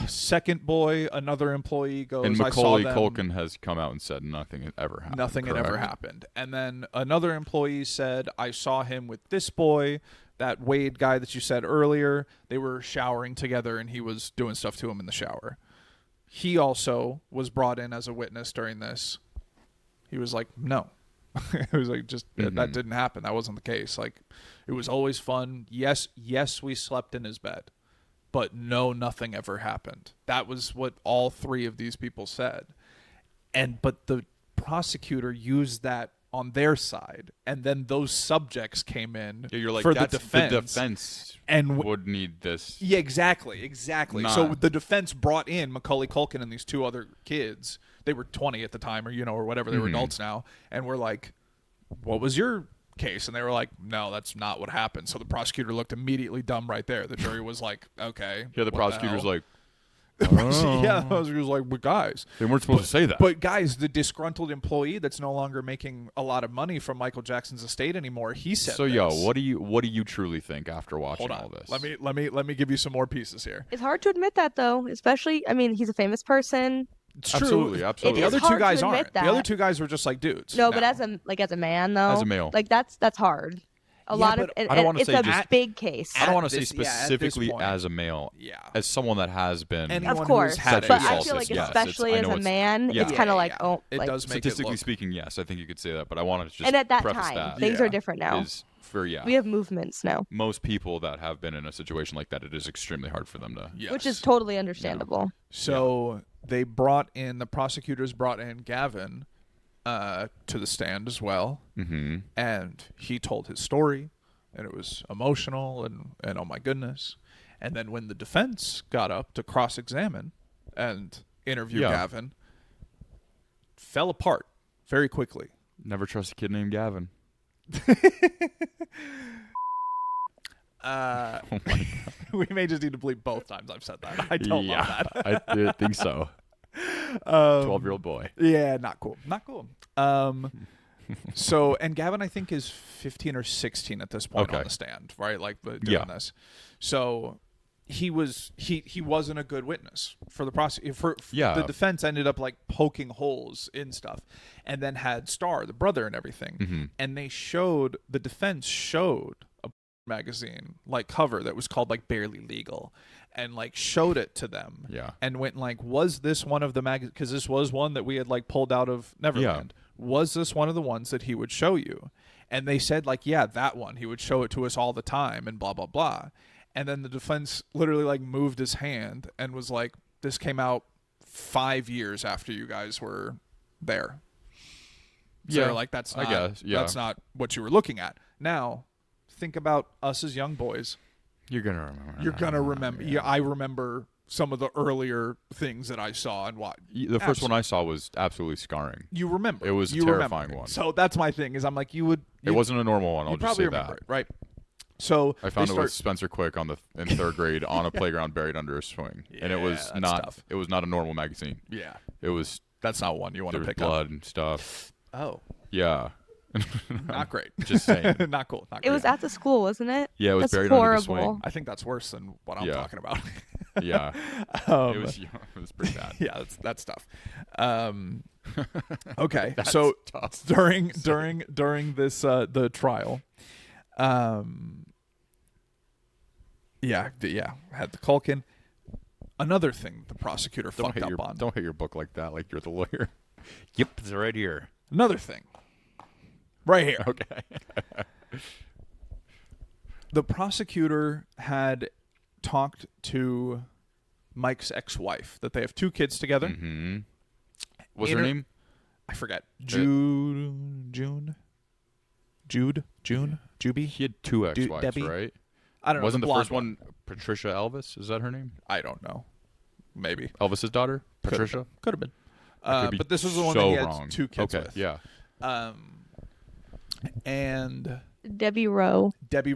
Second boy, another employee goes, And I saw Macaulay them. Culkin has come out and said nothing had ever happened. Nothing had ever correct? happened. And then another employee said, I saw him with this boy, that Wade guy that you said earlier. They were showering together and he was doing stuff to him in the shower. He also was brought in as a witness during this. He was like, no. It was like, just that didn't happen. That wasn't the case. Like, it was always fun. Yes, we slept in his bed. But no, nothing ever happened. That was what all three of these people said. But the prosecutor used that on their side, and then those subjects came in You're like, for the that's defense. The defense And would need this. Yeah, exactly. Nah. So the defense brought in Macaulay Culkin and these two other kids. They were 20 at the time, or whatever. They were adults now, and we're like, "What was your case?" And they were like, "No, that's not what happened." So the prosecutor looked immediately dumb right there. The jury was like, "Okay." Yeah, the what prosecutor's hell? like, Yeah, the prosecutor's like, "But guys." they weren't supposed to say that. But guys, the disgruntled employee that's no longer making a lot of money from Michael Jackson's estate anymore, he said so, this. what do you truly think after watching Hold on. all this? Let me give you some more pieces here. It's hard to admit that though, especially he's a famous person. It's Absolutely, true. absolutely. The It's other two hard to guys admit aren't. that. The other two guys were just like dudes. No, but now. as a man though, As a male. like that's hard. A lot of but and, I don't wanna it's say a just- big case. I don't want to say this- yeah, at this specifically point. as a male. Yeah. As someone that has been Anyone Of who's course, had but it, I yes, feel like yes, especially I as know a it's- man, yeah. it's kind of like yeah. oh, It like, does make it Statistically look. speaking, yes, I think you could say that. But I wanted to just and at that preface time that things Yeah. are different now. is for We have movements now, most people that have been in a situation like that, it is extremely hard for them to. Yes. which is totally understandable. So the prosecutors brought in Gavin to the stand as well, and he told his story, and it was emotional and oh my goodness. And then when the defense got up to cross-examine and interview Yeah. Gavin, fell apart very quickly. Never trust a kid named Gavin. Uh, Oh my we may just need to bleep both times I've said that. I don't love that. I did think so. 12-year-old boy. Yeah, not cool. Not cool. So, and Gavin, I think, is 15 or 16 at this point on Okay. the stand, right? Like doing Yeah. this. So he wasn't a good witness for the prosecutor. Yeah. The defense ended up like poking holes in stuff, and then had Star, the brother, and everything. Mm-hmm. And the defense showed a magazine like cover that was called like Barely Legal, and like showed it to them. Yeah. And went like, was this one of the because this was one that we had like pulled out of Neverland. Yeah. Was this one of the ones that he would show you? And they said like, yeah, that one. He would show it to us all the time and blah, blah, blah. And then the defense literally like moved his hand and was like, this came out 5 years after you guys were there. So they're like, that's not, I guess, that's not what you were looking at. Now, think about us as young boys. You're going to remember. You're going to remember. Yeah, I remember some of the earlier things that I saw and what. The first one I saw was absolutely scarring. You remember. It was a terrifying one. So that's my thing is I'm like, it wasn't a normal one. I'll just say that. It, right? So I found it with Spencer Quick in 3rd grade on a playground buried under a swing. And it was not tough. It was not a normal magazine. Yeah. It was. That's not one you want to pick blood up. And stuff. Oh. Yeah. Not great. Just saying. Not cool. Not it great. was at the school, wasn't it? Yeah, it was That's buried horrible. under the swing. I think that's worse than what I'm talking about. Yeah. It was pretty bad. Yeah, that's tough. Okay. That's so tough. during this the trial, had the Culkin. Another thing the prosecutor fucked up on. Don't hit your book like that, like you're the lawyer. Yep, it's right here. Another thing. Right here. Okay. The prosecutor had talked to Mike's ex-wife that they have 2 kids together. Mm-hmm. What's her name? I forget. Juby? He had 2 ex-wives, Debbie? right? I don't know. Wasn't the first one Patricia Elvis? Is that her name? I don't know. Maybe. Elvis's daughter? Patricia? Could have been. Be but this was the one so that he had wrong. 2 kids with. Yeah. Debbie And Rowe. Debbie.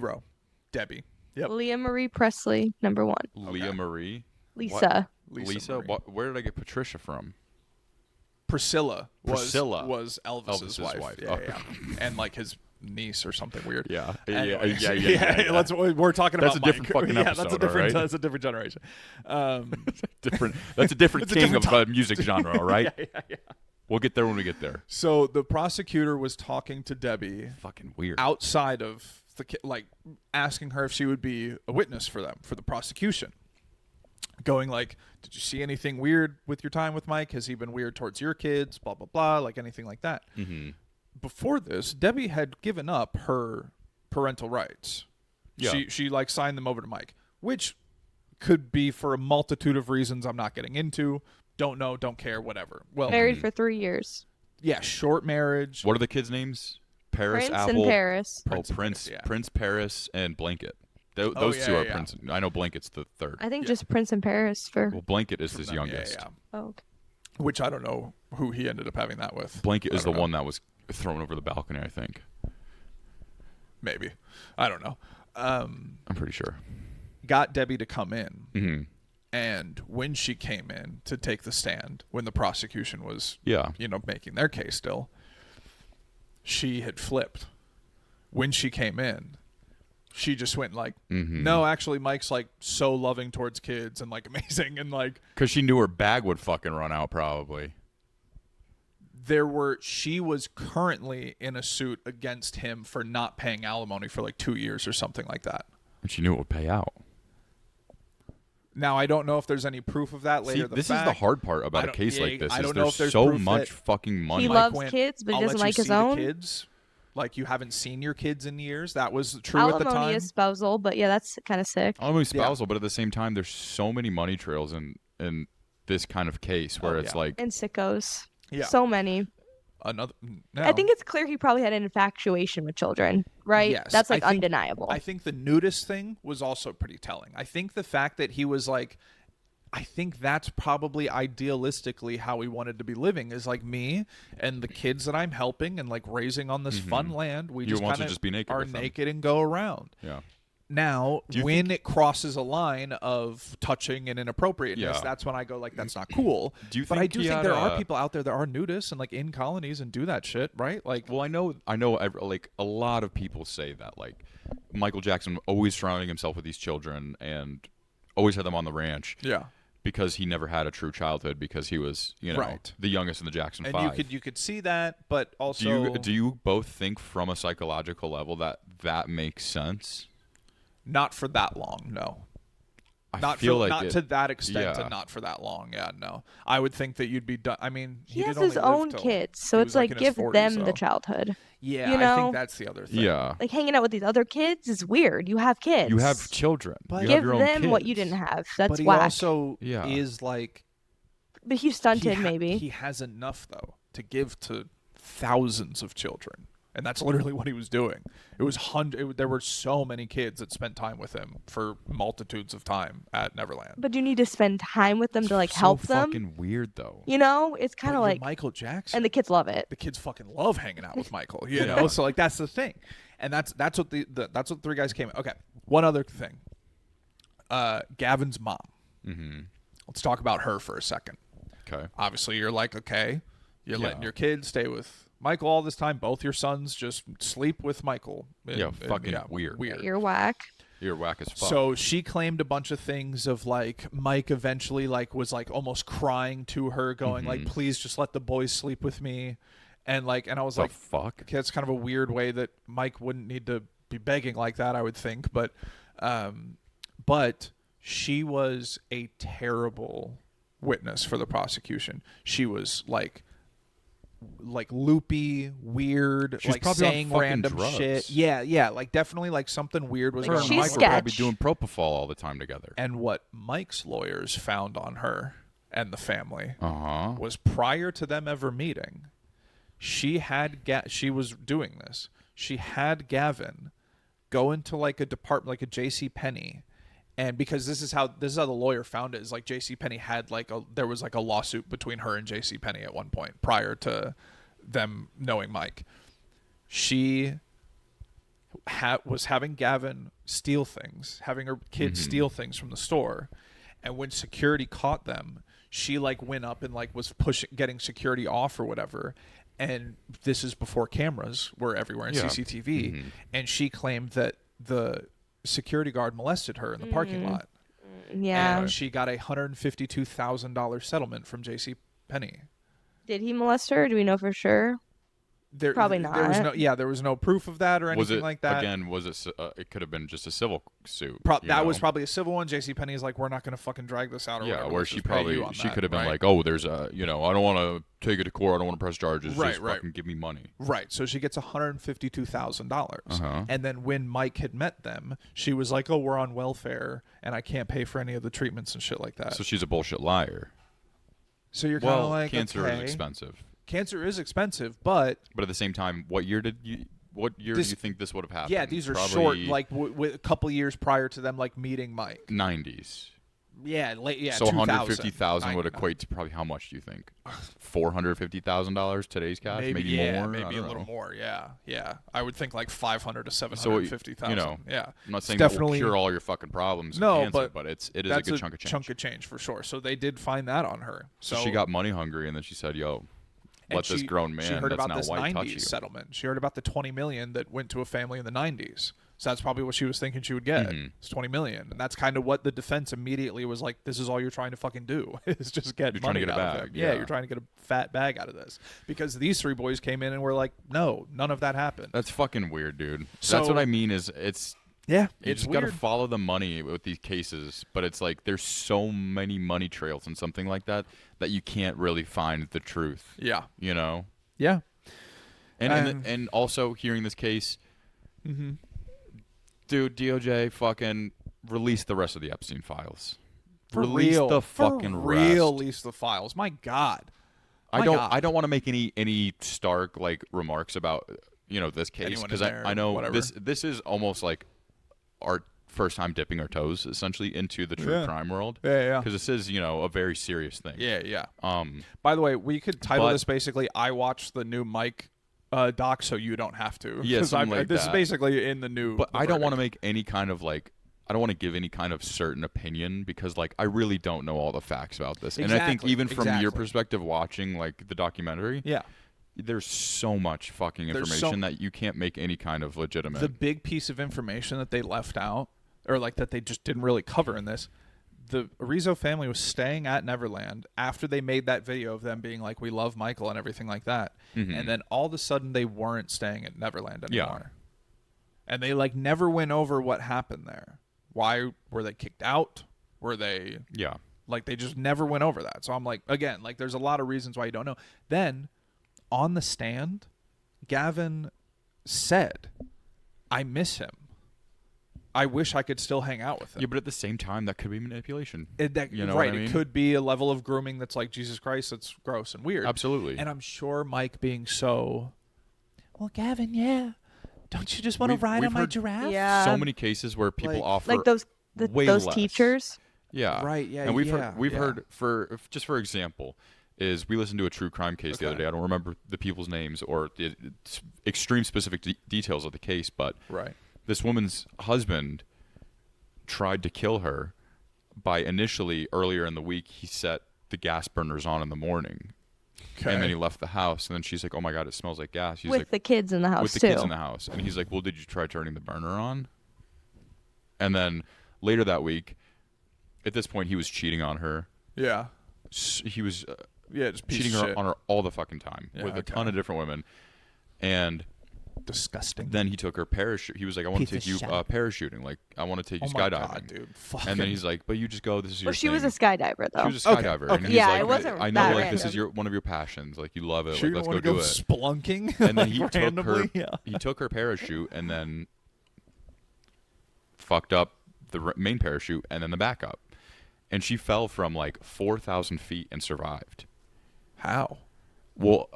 Yep. Leah Marie Presley, number 1. Leah Marie? Lisa. Lisa? Where did I get Patricia from? Priscilla was Elvis's Elvis's wife. Yeah. And like his niece or something weird. Yeah. Anyways, Yeah. We're talking That's about a different fucking episode, that's a different. right? That's a different generation. That's a different king of a music genre, all right? Yeah. We'll get there when we get there. So the prosecutor was talking to Debbie. Fucking weird. Outside of like asking her if she would be a witness for them for the prosecution. Going like, did you see anything weird with your time with Mike? Has he been weird towards your kids? Blah blah blah. Like anything like that. Mm-hmm. Before this, Debbie had given up her parental rights. Yeah. She like signed them over to Mike, which could be for a multitude of reasons I'm not getting into. Don't know, don't care, whatever. Well, Married for 3 years. Yeah, short marriage. What are the kids' names? Paris, Prince Apple. and Paris. Prince, Paris, and Blanket. Those 2 are Prince. I know Blanket's the 3rd. I think just Prince and Paris for. Well, Blanket is his youngest. Yeah. Oh, okay. Which I don't know who he ended up having that with. Blanket is the one that was thrown over the balcony, I think. Maybe. I don't know. I'm pretty sure. Got Debbie to come in. Mm-hmm. And when she came in to take the stand, when the prosecution was, making their case still, she had flipped. When she came in, she just went like, no, actually, Mike's like so loving towards kids and like amazing and like. Because she knew her bag would fucking run out probably. She was currently in a suit against him for not paying alimony for like 2 years or something like that. And she knew it would pay out. Now, I don't know if there's any proof of that later. This is the hard part about a case like this. I don't is know if there's there's so proof much fucking money. He loves kids, but he doesn't like his own. Kids. Like, you haven't seen your kids in years. That was true at the time. Alimony is spousal, but yeah, that's kind of sick. Alimony is spousal, but at the same time, there's so many money trails in this kind of case where it's like. And sickos. Yeah. So many. I think it's clear he probably had an infatuation with children, right? Yes. That's like undeniable. I think the nudist thing was also pretty telling. I think the fact that he was like, I think that's probably idealistically how we wanted to be living is like me and the kids that I'm helping and like raising on this fun land. We just kind of be naked are naked and go around. Yeah. Now, when it crosses a line of touching and inappropriateness, that's when I go like, that's not cool. But I do think there are people out there that are nudists and like in colonies and do that shit, right? Like, well, I know, like a lot of people say that like Michael Jackson always surrounding himself with these children and always had them on the ranch. Yeah. Because he never had a true childhood because he was, the youngest in the Jackson 5. And you could see that, but also do you both think from a psychological level that makes sense? Not for that long, no. Not feel for, like not it- to that extent yeah. and not for that long. Yeah, no. I would think that you'd be done. I mean, He did has only his live own till- kids, so he it's was, like, like in his give 40s, them the though. childhood. Yeah, you I know? think that's the other thing. Yeah. Like hanging out with these other kids is weird. You have kids. You have children. But- you Give have your own them what you kids. didn't have. That's but he whack. also Yeah. is like But he's stunted, he maybe. he has enough though to give to thousands of children, and that's literally what he was doing. It was there were so many kids that spent time with him for multitudes of time at Neverland. But you need to spend time with them to like so help them. fucking weird though. You know, it's kind But of you're like, Michael Jackson, and the kids love it. the kids fucking love hanging out with Michael. You Yeah. know, so like that's the thing, and that's what that's what three guys came. Okay, one other thing. Gavin's mom. Mm-hmm. Let's talk about her for a second. Okay. Obviously, you're like, okay, you're Yeah. letting your kids stay with Michael all this time. Both your sons just sleep with Michael. Yeah, fucking weird. You're whack. You're whack as fuck. So she claimed a bunch of things of like Mike eventually like was like almost crying to her, going like, please just let the boys sleep with me, and I was the like, fuck? okay, that's kind of a weird way that Mike wouldn't need to be begging like that, I would think, but she was a terrible witness for the prosecution. She was like loopy, weird, She was like probably on saying fucking random drugs. shit. Yeah, like definitely like something weird was Like, Her going and she's on. Mike were sketch. probably doing propofol all the time together. And what Mike's lawyers found on her and the family Uh-huh. was prior to them ever meeting, she was doing this. She had Gavin go into like a department, like a J.C. Penney, and because this is how the lawyer found it, is like J.C. Penney had there was like a lawsuit between her and J.C. Penney at one point prior to them knowing Mike. She was having Gavin steal things, having her kids steal things from the store, and when security caught them, she like went up and like was getting security off or whatever. And this is before cameras were everywhere and Yeah. CCTV, and she claimed that the security guard molested her in the parking lot. Yeah. And she got a $152,000 settlement from J.C. Penney. Did he molest her? Do we know for sure? Probably There was not. there was no proof of that or anything Was it like that. again? Was it? It could have been just a civil suit. That was probably a civil one. J.C. Penney's like, we're not going to fucking drag this out or yeah, whatever. where Let's she just pay you on she that, could have been right? like, oh, there's a I don't want to take it to court. I don't want to press charges. Right, just right. fucking give me money. Right. So she gets $152,000. Uh-huh. And then when Mike had met them, she was like, oh, we're on welfare and I can't pay for any of the treatments and shit like that. So she's a bullshit liar. So you're kind of Well, like, cancer okay. is expensive. Cancer is expensive, but But at the same time, what year do you think this would have happened? yeah, these are Probably short, like a couple years prior to them like meeting Mike. 90s. Yeah, late. Yeah, So 2000, 150,000 would 99. equate to probably how much do you think? $450,000 today's cash, maybe more. I maybe a don't little know. more. Yeah. I would think like 500 to So 750,000. Yeah, I'm not saying It's that will definitely cure all your fucking problems. No, and cancer, but it is a that's good chunk of change. Chunk of change for sure. So they did find that on her. So she got money hungry, and then she said, "Yo, and let this grown man She heard that's about now this white 90s touch you." settlement. She heard about the 20 million that went to a family in the 90s. So that's probably what she was thinking she would get. Mhm. It's 20 million, and that's kind of what the defense immediately was like. This is all you're trying to fucking do is just get You're trying to money get a out of bag, him. Yeah, yeah. you're trying to get a fat bag out of this because these three boys came in and were like, no, none of that happened. That's fucking weird, dude. So- That's what I mean. Is it's Yeah, you it's just weird. gotta follow the money with these cases, but it's like there's so many money trails and something like that that you can't really find the truth. Yeah, You know. yeah. And also hearing this case, dude, DOJ fucking release the rest of the Epstein files. Release the fucking for rest. real, release the files. My God. I God. don't want to make any stark like remarks about this case Anyone because in there, I know whatever. this is almost like our first time dipping our toes essentially into the true Yeah. crime world. Yeah. Because this is a very serious thing. Yeah. Um. By the way, we could title But- this basically "I watched the new Mike doc, so you don't have to." Yeah, 'Cause something like this is that. basically in the new. But the I don't want to verdict. make any kind of like. I don't want to give any kind of certain opinion because like I really don't know all the facts about this. And I think Exactly, even from your exactly. perspective watching like the documentary, Yeah. there's so much fucking There's information that you can't make any kind of legitimate. The big piece of information that they left out, or like that they just didn't really cover in this, the Arizo family was staying at Neverland after they made that video of them being like, "We love Michael" and everything like that, Mhm. and then all of a sudden they weren't staying at Neverland Yeah. anymore, and they like never went over what happened there. Why were they kicked out? where they Yeah. like they just never went over that. So I'm like, again, like there's a lot of reasons why you don't know. Then on the stand, Gavin said, I miss him. I wish I could still hang out with him. Yeah, but at the same time, that could be manipulation. You know right. What I mean? It could be a level of grooming that's like, Jesus Christ, that's gross and weird. Absolutely. And I'm sure Mike being so, well, Gavin, yeah. Don't you just want to ride on my giraffe? Yeah. So many cases where people offer like those way those less. teachers. Yeah. Right. Yeah. And we've heard for example, is we listened to a true crime case the other day. I don't remember the people's names or the extreme specific details of the case, but this woman's husband tried to kill her by initially earlier in the week he set the gas burners on in the morning. Okay. And then he left the house, and then she's like, "Oh my God, it smells like gas." He's with like, the kids in the house with the kids in the house, and he's like, "Well, did you try turning the burner on?" And then later that week, at this point, he was cheating on her. Yeah. He was just cheating on her all the fucking time with a ton of different women, and disgusting. Then he took her parachute. He was like, "I want to take you parachuting. Like, I want to take you skydiving." God, dude. And then he's like, "But you just go. This is your." Well, she was a skydiver, though. She was a skydiver. Okay. And he's yeah, like, it wasn't. I know, that like random. this is one of your passions. Like you love it. Sure, like let's go do it. Splunking. And then he took her. Yeah. He took her parachute and then fucked up the main parachute and then the backup, and she fell from like 4,000 feet and survived. How? Well,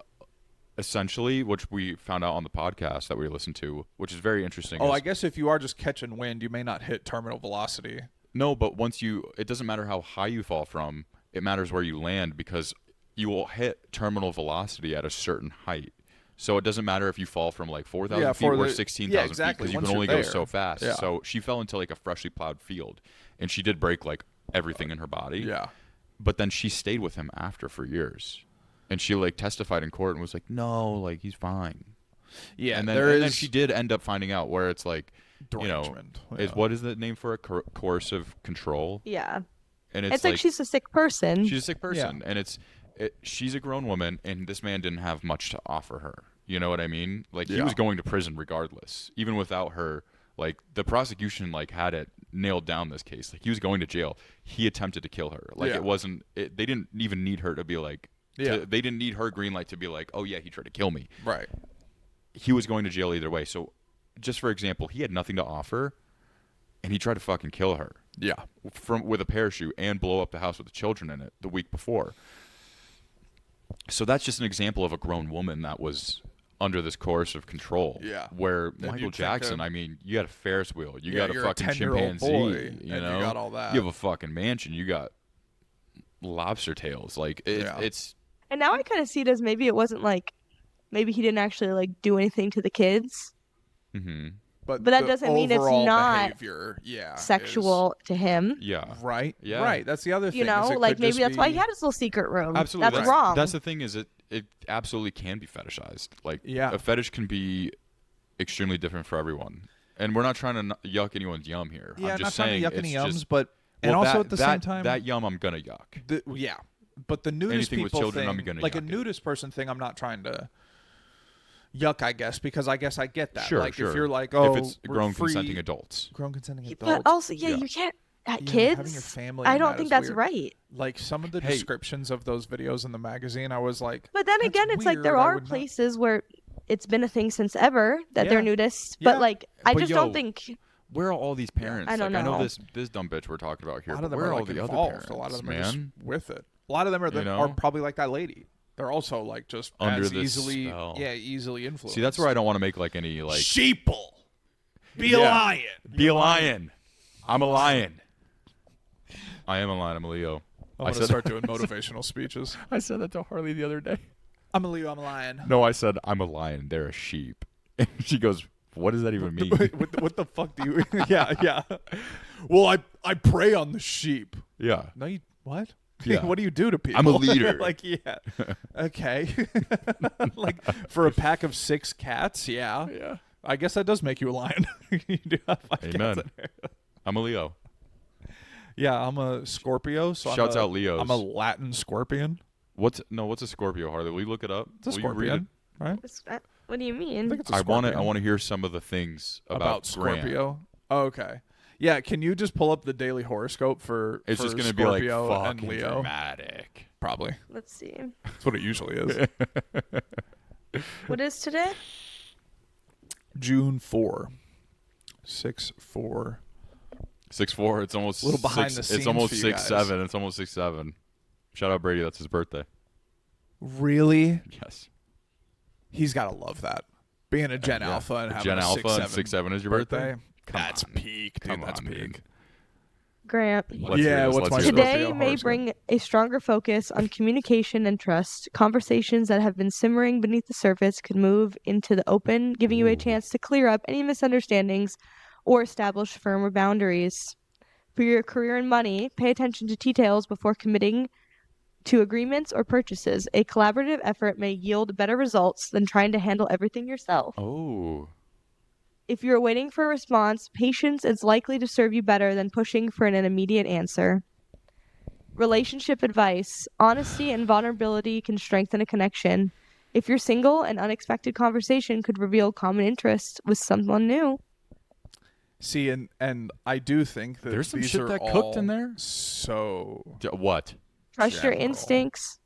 essentially, which we found out on the podcast that we listened to, which is very interesting. I guess if you are just catching wind, you may not hit terminal velocity. No, but it doesn't matter how high you fall from. It matters where you land because you will hit terminal velocity at a certain height. So it doesn't matter if you fall from like 4,000 feet or 16,000 feet because you can only go so fast. Yeah. So she fell into like a freshly plowed field, and she did break like everything in her body. Yeah. But then she stayed with him after for years. And she like testified in court and was like, "No, like he's fine." Yeah, and then she did end up finding out where it's like, is what is the name for a coercive control? Yeah, and it's like she's a sick person. She's a sick person, and she's a grown woman, and this man didn't have much to offer her. You know what I mean? Like he was going to prison regardless, even without her. Like the prosecution like had it nailed down this case. Like he was going to jail. He attempted to kill her. Like it wasn't. They didn't even need her to be like. They didn't need her green light to be like, "Oh yeah, he tried to kill me." Right. He was going to jail either way. So, just for example, he had nothing to offer, and he tried to fucking kill her. Yeah. With a parachute and blow up the house with the children in it the week before. So that's just an example of a grown woman that was under this coercive control. Yeah. Where Michael Jackson, I mean, you got a Ferris wheel, you got a fucking 10-year-old chimpanzee, boy, you know, you got all that. You have a fucking mansion, you got lobster tails, like it's. And now I kind of see it as maybe it wasn't like, maybe he didn't actually like do anything to the kids. Mm-hmm. But that doesn't mean it's not sexual to him. Yeah. Right. Yeah. Right. That's the other thing. You know, like maybe that's why he had his little secret room. Absolutely. That's wrong. That's the thing is it absolutely can be fetishized. Like a fetish can be extremely different for everyone. And we're not trying to yuck anyone's yum here. Yeah, I'm just not saying trying to yuck any yums, just, but and also at the same time, that yum I'm gonna yuck. Yeah. But the nudist anything people with children, thing, I'm gonna like a yuck nudist person thing, I'm not trying to yuck, I guess, because I guess I get that. Sure, like sure. if you're like, if it's grown consenting adults. Grown consenting adults. But also, you can't kids. Having your family I don't think that's weird. right. Like some of the descriptions of those videos in the magazine, I was like, but then again, it's like there are places where it's been a thing since ever that they're nudists. But like, I just don't think. Where are all these parents? I don't know. I know this dumb bitch we're talking about here. A lot of them where are all like the involved. other parents? A lot of them man? are just with it. A lot of them are probably like that lady. They're also like just under as this easily, spell. easily influenced. See, that's where I don't want to make like any like sheeple. Be a lion. Be a lion. I'm a lion. I am a lion. I'm a Leo. I'm gonna start doing motivational speeches. I said that to Harley the other day. I'm a Leo. I'm a lion. No, I said I'm a lion. They're a sheep. And she goes, "What does that even mean?" what the fuck do you? yeah. Well, I prey on the sheep. Yeah. No, you what? Yeah. What do you do to people? I'm a leader. Like, yeah. Okay. Like for a pack of 6 cats, yeah. I guess that does make you a lion. You do have 5 cats in there. I'm a Leo. Yeah, I'm a Scorpio. So Shouts out Leos. I'm a Latin scorpion. What's a Scorpio, Harley? Will you look it up? It's a scorpion, right? What do you mean? I think it's a I scorpion. want to hear some of the things about Scorpio. Oh, okay. Yeah, can you just pull up the daily horoscope for It's just gonna Scorpio be like and fucking Leo? dramatic. Probably. Let's see. That's what it usually is. What is today? June 4. 6/4. 6'4". It's almost A little behind the It's scenes almost for you 6'7". It's almost 6'7". Shout out Brady. That's his birthday. Really? Yes. He's got to love that. Being a Gen Yeah. Alpha and having Gen a Alpha 6'7" and 6'7" is your birthday. Come That's on. peak, dude. Come That's on, peak. dude. Grant. Let's hear this. what's Let's my hear this. Today Scorpio may horoscope? bring a stronger focus on communication and trust. Conversations that have been simmering beneath the surface could move into the open, giving you a chance to clear up any misunderstandings or establish firmer boundaries. For your career and money, pay attention to details before committing to agreements or purchases. A collaborative effort may yield better results than trying to handle everything yourself. Oh. If you're waiting for a response, patience is likely to serve you better than pushing for an immediate answer. Relationship advice. Honesty and vulnerability can strengthen a connection. If you're single, an unexpected conversation could reveal common interests with someone new. See, and I do think that There's some these shit are that all cooked in there? So What? Trust your General. instincts,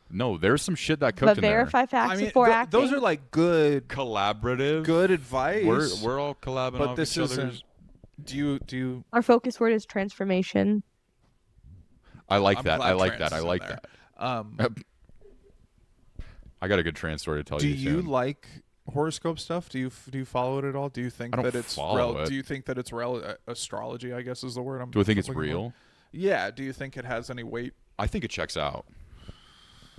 No, there's some shit that cooked but in there. verify facts I mean, before acting. those are like good Collaborative. advice. We're all collabing but off this each other's. isn't. Do you? Our focus word is transformation. I like I'm that. glad I like trans that. I is in like there. that. I got a good trans story to tell Do you you soon. like horoscope stuff? Do you follow it at all? Do you think I don't that it's follow it. Do you think that it's astrology? I guess is the word I'm. Do I think it's looking for? real? Yeah. Do you think it has any weight? I think it checks out.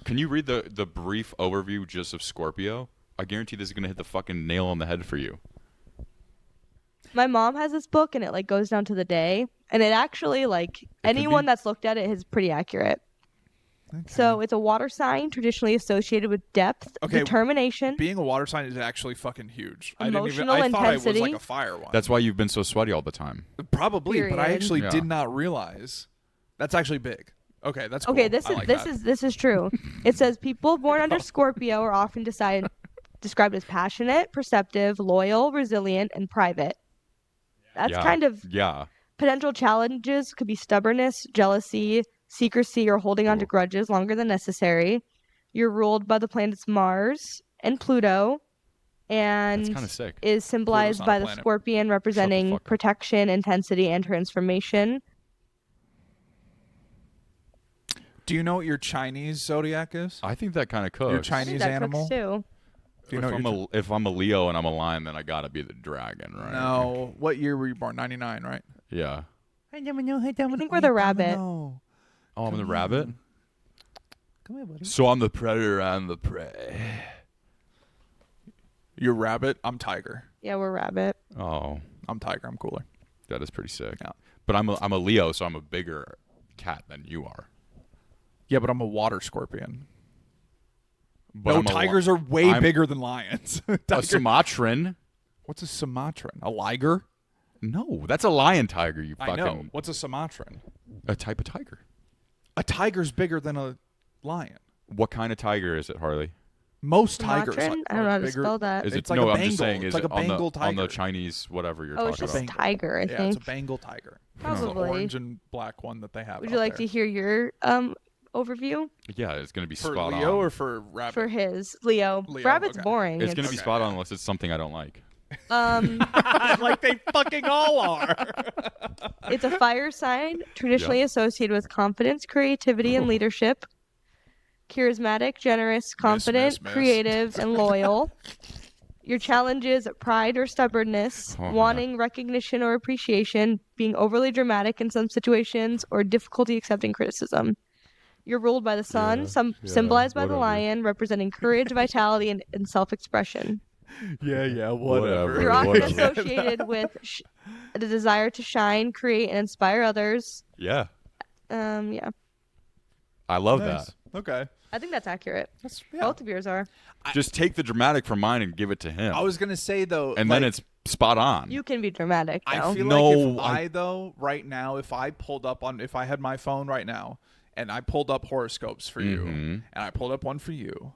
Can you read the brief overview just of Scorpio? I guarantee this is gonna hit the fucking nail on the head for you. My mom has this book and it like goes down to the day, and it actually anyone be. that's looked at it is pretty accurate. So it's a water sign traditionally associated with depth, Okay, determination. Being a water sign is actually fucking huge. Emotional I thought I was intensity. like a fire one. That's why you've been so sweaty all the time. Probably, but I Period. actually Yeah. did not realize. That's actually big. Okay, that's cool. Okay, this I is like this that. is this is true. It says people born under Scorpio are often described as passionate, perceptive, loyal, resilient, and private. That's Yeah. kind of Yeah. potential challenges could be stubbornness, jealousy, secrecy, or holding on to Ooh. grudges longer than necessary. You're ruled by the planets Mars and Pluto, and That's kind of sick. is symbolized not by a the planet. scorpion representing fuck up. protection, intensity, and transformation. Do you know what your Chinese zodiac is? I think that kind of cooks. Your I Chinese think that animal? cooks too. Do you know if I'm a Leo and I'm a lion, then I gotta be the dragon, right? No. What year were you born? 99, right? Yeah. I think we're the rabbit. Oh, I'm the rabbit. Come here, buddy. So I'm the predator and the prey. You're rabbit. I'm tiger. Yeah, we're rabbit. Oh, I'm tiger. I'm cooler. that is pretty sick. Yeah. But I'm a Leo, so I'm a bigger cat than you are. Yeah, but I'm a water scorpion. But No, I'm a tigers are way I'm bigger than lions. a Sumatran. What's a Sumatran? A liger? No, that's a lion tiger. You I fucking know. What's a Sumatran? a type of tiger. A tiger's bigger than a lion. What kind of tiger is it, Harley? Most tigers. Sumatran? I don't know how to spell that. Is It's it? like no, a I'm just Bengal. saying. It's Is like it a on the Bengal on the tiger. Chinese whatever you're Oh, it's talking just about? tiger, I Yeah, think. it's a Bengal tiger. It's the Probably. orange and black one that they have. Would you like to hear your overview Yeah, it's gonna be for spot Leo on. or for rabbit? for his Leo? Leo, Rabbit's okay. boring. It's gonna be Okay, spot on yeah. unless it's something I don't like. Like they fucking all are. It's a fire sign, traditionally associated with confidence, creativity, and leadership. Charismatic, generous, confident, miss. creative, and loyal. Your challenges: pride or stubbornness, Oh, yeah. wanting recognition or appreciation, being overly dramatic in some situations, or difficulty accepting criticism. You're ruled by the sun, symbolized by the whatever. lion, representing courage, vitality, and self-expression. yeah, Whatever. You're often Whatever. associated with the desire to shine, create, and inspire others. Yeah, Yeah, I love Nice. that. Okay. I think that's accurate. That's Both of yours are. Just take the dramatic from mine and give it to him, I was gonna say though, and then it's spot on. You can be dramatic, though. I feel No, like if I had my phone right now and I pulled up horoscopes for you Mhm. and I pulled up one for you,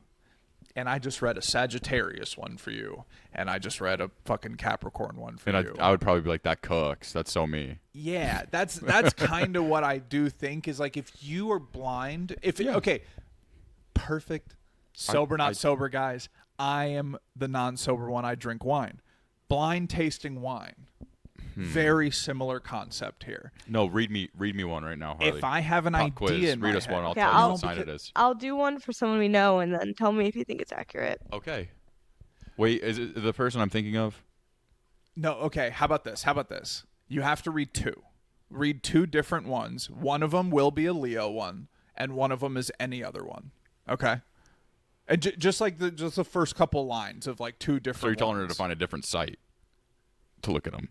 and I just read a Sagittarius one for you, and I just read a fucking Capricorn one for And you. I would probably be like, that cooks. That's so me. Yeah, that's kind of what I do think is like if you are blind, okay, perfect, sober not sober guys. I am the non-sober one. I drink wine, blind tasting wine. Very similar concept here. No, read me one right now, Harley. If I have an Pop idea quiz. in Read my us head, one. I'll Okay, tell you what sign it is. I'll do one for someone we know, and then tell me if you think it's accurate. Okay. Wait, is it the person I'm thinking of? No, okay. How about this? You have to read two. Read two different ones. One of them will be a Leo one, and one of them is any other one. Okay. And just the first couple lines of like two different. So you're telling her ones. to find a different site to look at them.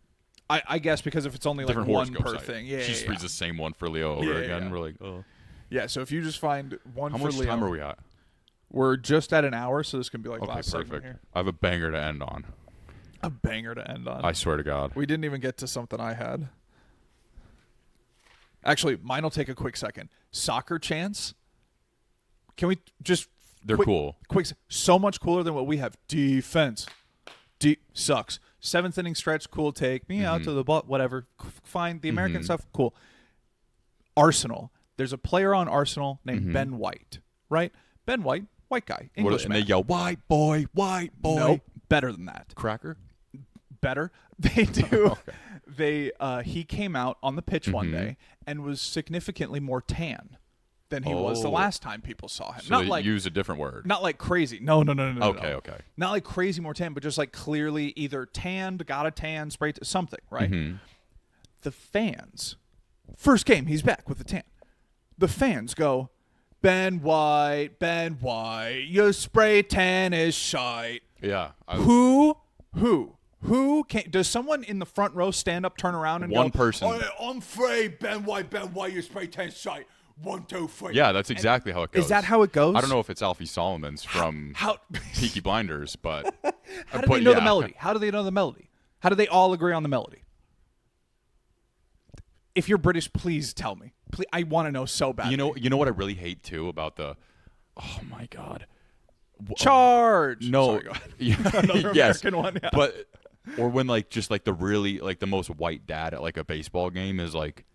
I guess because if it's only like Different one horoscope per site. thing, yeah. She just reads the same one for Leo over again. We're like, oh. Yeah, so if you just find one How for much Leo, time are we at? we're just at an hour, so this can be like Okay, last segment perfect. here. I have a banger to end on. A banger to end on. I swear to God. We didn't even get to something I had. Actually, mine will take a quick second. Soccer chants. Can we just? They're cool. Quick, so much cooler than what we have. Defense. Sucks. Seventh inning stretch, cool take. Me out to the ball, whatever. Fine. The American stuff, cool. Arsenal. There's a player on Arsenal named Ben White, right? Ben White, white guy, English And man. they yell, white boy, white boy. Nope, better than that. Cracker? Better. They do. He came out on the pitch one day and was significantly more tan than he was the last time people saw him. So Not they like use a different word. Not like crazy. No. Okay. Not like crazy more tan, but just like clearly either tanned, got a tan, sprayed something, right? The fans, first game, he's back with the tan. The fans go, Ben White, your spray tan is shite. Yeah. Who can? Does someone in the front row stand up, turn around, and One go, person. "Oh, I'm afraid Ben White, your spray tan is shite. 1, 2, 3. Yeah, that's exactly how it goes. Is that how it goes? I don't know if it's Alfie Solomon's from How Peaky Blinders, but how do they know the melody? How do they know the melody? How do they all agree on the melody? If you're British, please tell me. Please, I want to know so bad. You know what I really hate too about the. Oh my God. Charge. No. Sorry, go ahead. Yeah, yes. American one, yeah. But or when like just like the really like the most white dad at like a baseball game is like,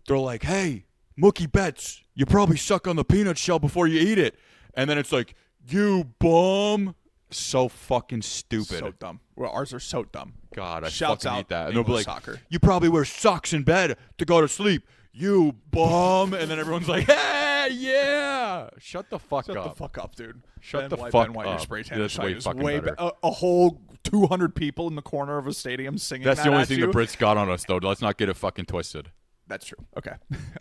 they're like, hey, Mookie Betts, you probably suck on the peanut shell before you eat it, and then it's like, you bum. So fucking stupid. So dumb. Well, ours are so dumb. God, I Shouts fucking out hate that. And English they'll be like, soccer. you probably wear socks in bed to go to sleep. You bum. And then everyone's like, hey, yeah. Shut the fuck up. Shut the fuck up, dude. Shut the Ben fuck White, your up. spray tan That's is way shite. fucking Way better. a whole 200 people in the corner of a stadium singing. That's that the only at thing you. the Brits got on us, though. Let's not get it fucking twisted. That's true. Okay.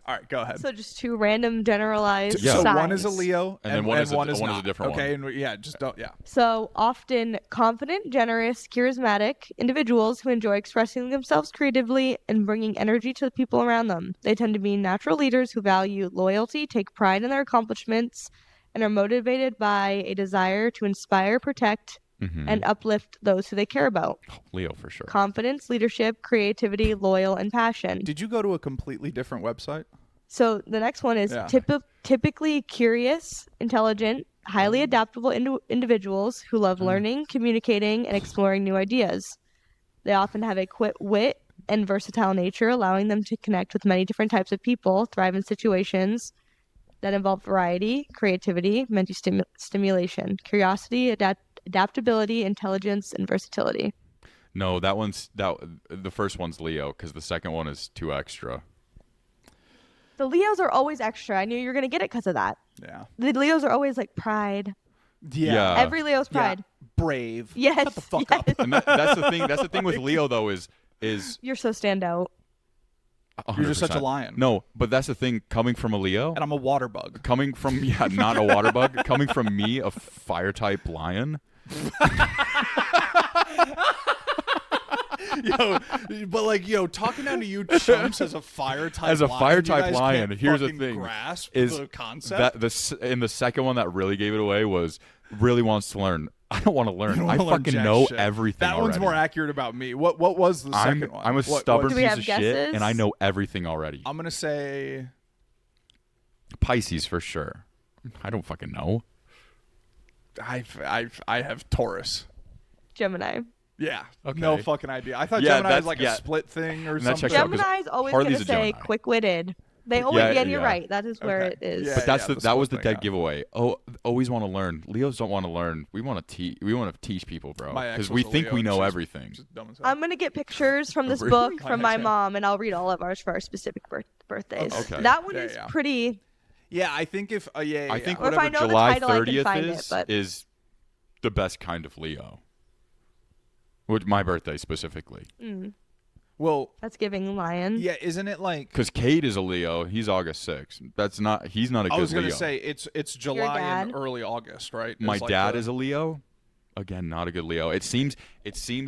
All right, go ahead. So just two random generalized Yeah. So signs. one is a Leo, And then one is a not. different okay, one. and yeah, just don't. Yeah. So often confident, generous, charismatic individuals who enjoy expressing themselves creatively and bringing energy to the people around them. They tend to be natural leaders who value loyalty, take pride in their accomplishments, and are motivated by a desire to inspire, protect, and uplift those who they care about. Leo, for sure. Confidence, leadership, creativity, loyal, and passion. Did you go to a completely different website? So the next one is Yeah. typically curious, intelligent, highly adaptable individuals who love learning, communicating, and exploring new ideas. They often have a quick wit and versatile nature, allowing them to connect with many different types of people, thrive in situations that involve variety, creativity, mental stimulation, curiosity, adaptability, intelligence, and versatility. No, the first one's Leo, because the second one is too extra. The Leos are always extra. I knew you were going to get it because of that. Yeah. The Leos are always like pride. Yeah. Every Leo's pride. Brave. Yes. Shut the fuck up. And that's the thing. That's the thing with Leo, though, is You're so standout. 100%. You're just such a lion. No, but that's the thing. Coming from a Leo, And I'm a water bug. coming from not a water bug, coming from me, a fire type lion. Talking down to you chumps as a fire type As a lion, fire you type guys lion, can't here's the fucking thing, grasp is the concept. in the second one that really gave it away was really wants to learn. I don't want to learn. You don't I wanna learn fucking jack know shit. everying That one's already. more accurate about me. What was the 2nd one? I'm a What- stubborn Do we piece have of shit, guesses? and I know everything already. I'm gonna say Pisces for sure. I don't fucking know. I have Taurus. Gemini. Yeah. Okay. No fucking idea. I thought Yeah, Gemini was that's- like yeah. a split thing or And that something. checks out, 'cause Gemini's always Harley's gonna a say Gemini. quick-witted. They always, Yeah, and you're yeah. right. That is where Okay. it is. Yeah. But that was the split dead thing, yeah. giveaway. Oh, always want to learn. Leos don't want to learn. We want to teach people, bro, My ex because was we a think Leo, we and know she's everything. just dumb as hell. I'm gonna get pictures from this Really? book My from my ex, yeah. mom, and I'll read all of ours for our specific birthdays. Okay. That one Yeah, is yeah. pretty. Yeah, I think if I think Or if I whatever know the July title, I can 30th find it, but- is the best kind of Leo. Which my birthday specifically. Well, That's giving lion. yeah, isn't it like? Because Cade is a Leo. He's August 6th. He's not a good I was Leo. gonna say it's July and dad? early August, right? My Is like dad the- is a Leo. Again, not a good Leo. It seems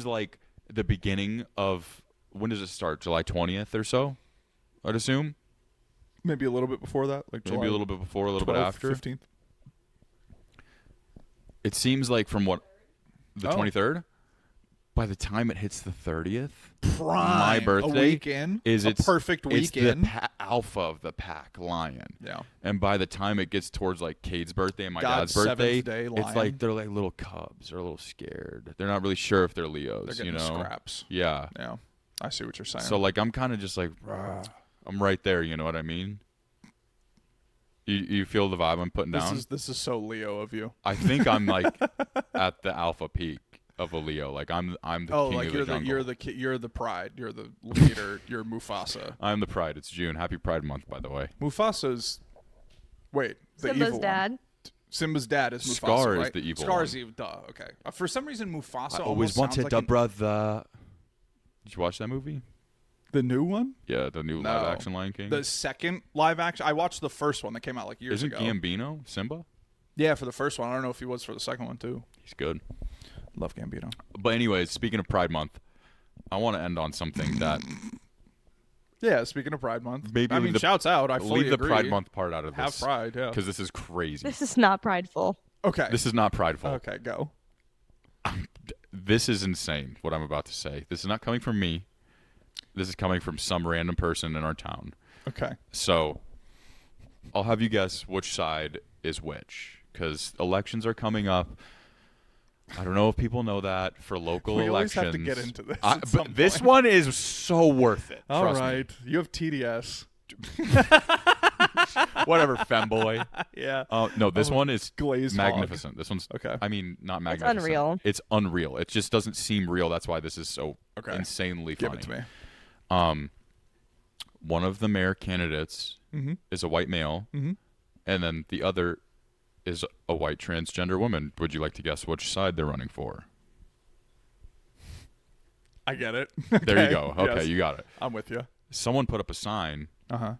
like the beginning of, when does it start? July 20th or so, I'd assume. maybe a little bit before that, like Maybe July a little bit before, a little 12th, bit after. 15th. It seems like from what, the Oh. 23rd? By the time it hits the 30th, Prime. my birthday a week in, is a it's perfect It's week in. the alpha of the pack, lion. Yeah. And by the time it gets towards like Cade's birthday and my God's dad's birthday, seventh day it's lion. like they're like little cubs. They're a little scared. They're not really sure if they're Leos. They're getting you know? scraps. Yeah. Yeah, I see what you're saying. So like I'm kind of just like, "Rah." I'm right there. You know what I mean? You feel the vibe I'm putting down? this is so Leo of you. I think I'm like at the alpha peak of a Leo. Like I'm the Oh, king like of the jungle. you're the pride. You're the leader. You're Mufasa. I'm the pride. It's June. Happy Pride Month, by the way. Mufasa's. Wait, the Simba's evil dad. one. Simba's dad is Mufasa. Scar is right? the evil Scar's one. evil. Duh. Okay. For some reason, Mufasa I always almost sounds wanted like a an- brother. Did you watch that movie? the new one. Yeah, the new No. live action Lion King. The second live action. I watched the first one that came out like years Isn't ago. Gambino Simba? Yeah, for the first one. I don't know if he was for the second one too. He's good. Love Gambino. But anyways, speaking of Pride Month, I want to end on something that Yeah, speaking of Pride Month, Maybe I leave mean, the- shouts out. I fully leave the agree. Pride Month part out of Have this. pride, yeah. Because this is crazy. This is not prideful. Okay. This is not prideful. Okay, go. This is insane, what I'm about to say. This is not coming from me. This is coming from some random person in our town. Okay. So I'll have you guess which side is which, because elections are coming up. I don't know if people know that for local We always elections. have to get into this at some but this point. one is so worth it. All trust right. You have TDS. me. Whatever, femboy. Yeah. No, this one is glazed hog. magnificent. This one's Okay. I mean, not magnificent. unreal. It's unreal. It just doesn't seem real. That's why this is so Okay. insanely Give funny. it to me. One of the mayor candidates is a white male, and then the other is a white transgender woman. Would you like to guess which side they're running for? I get it. There you go. Okay, Yes. you got it. I'm with you. Someone put up a sign Uh-huh.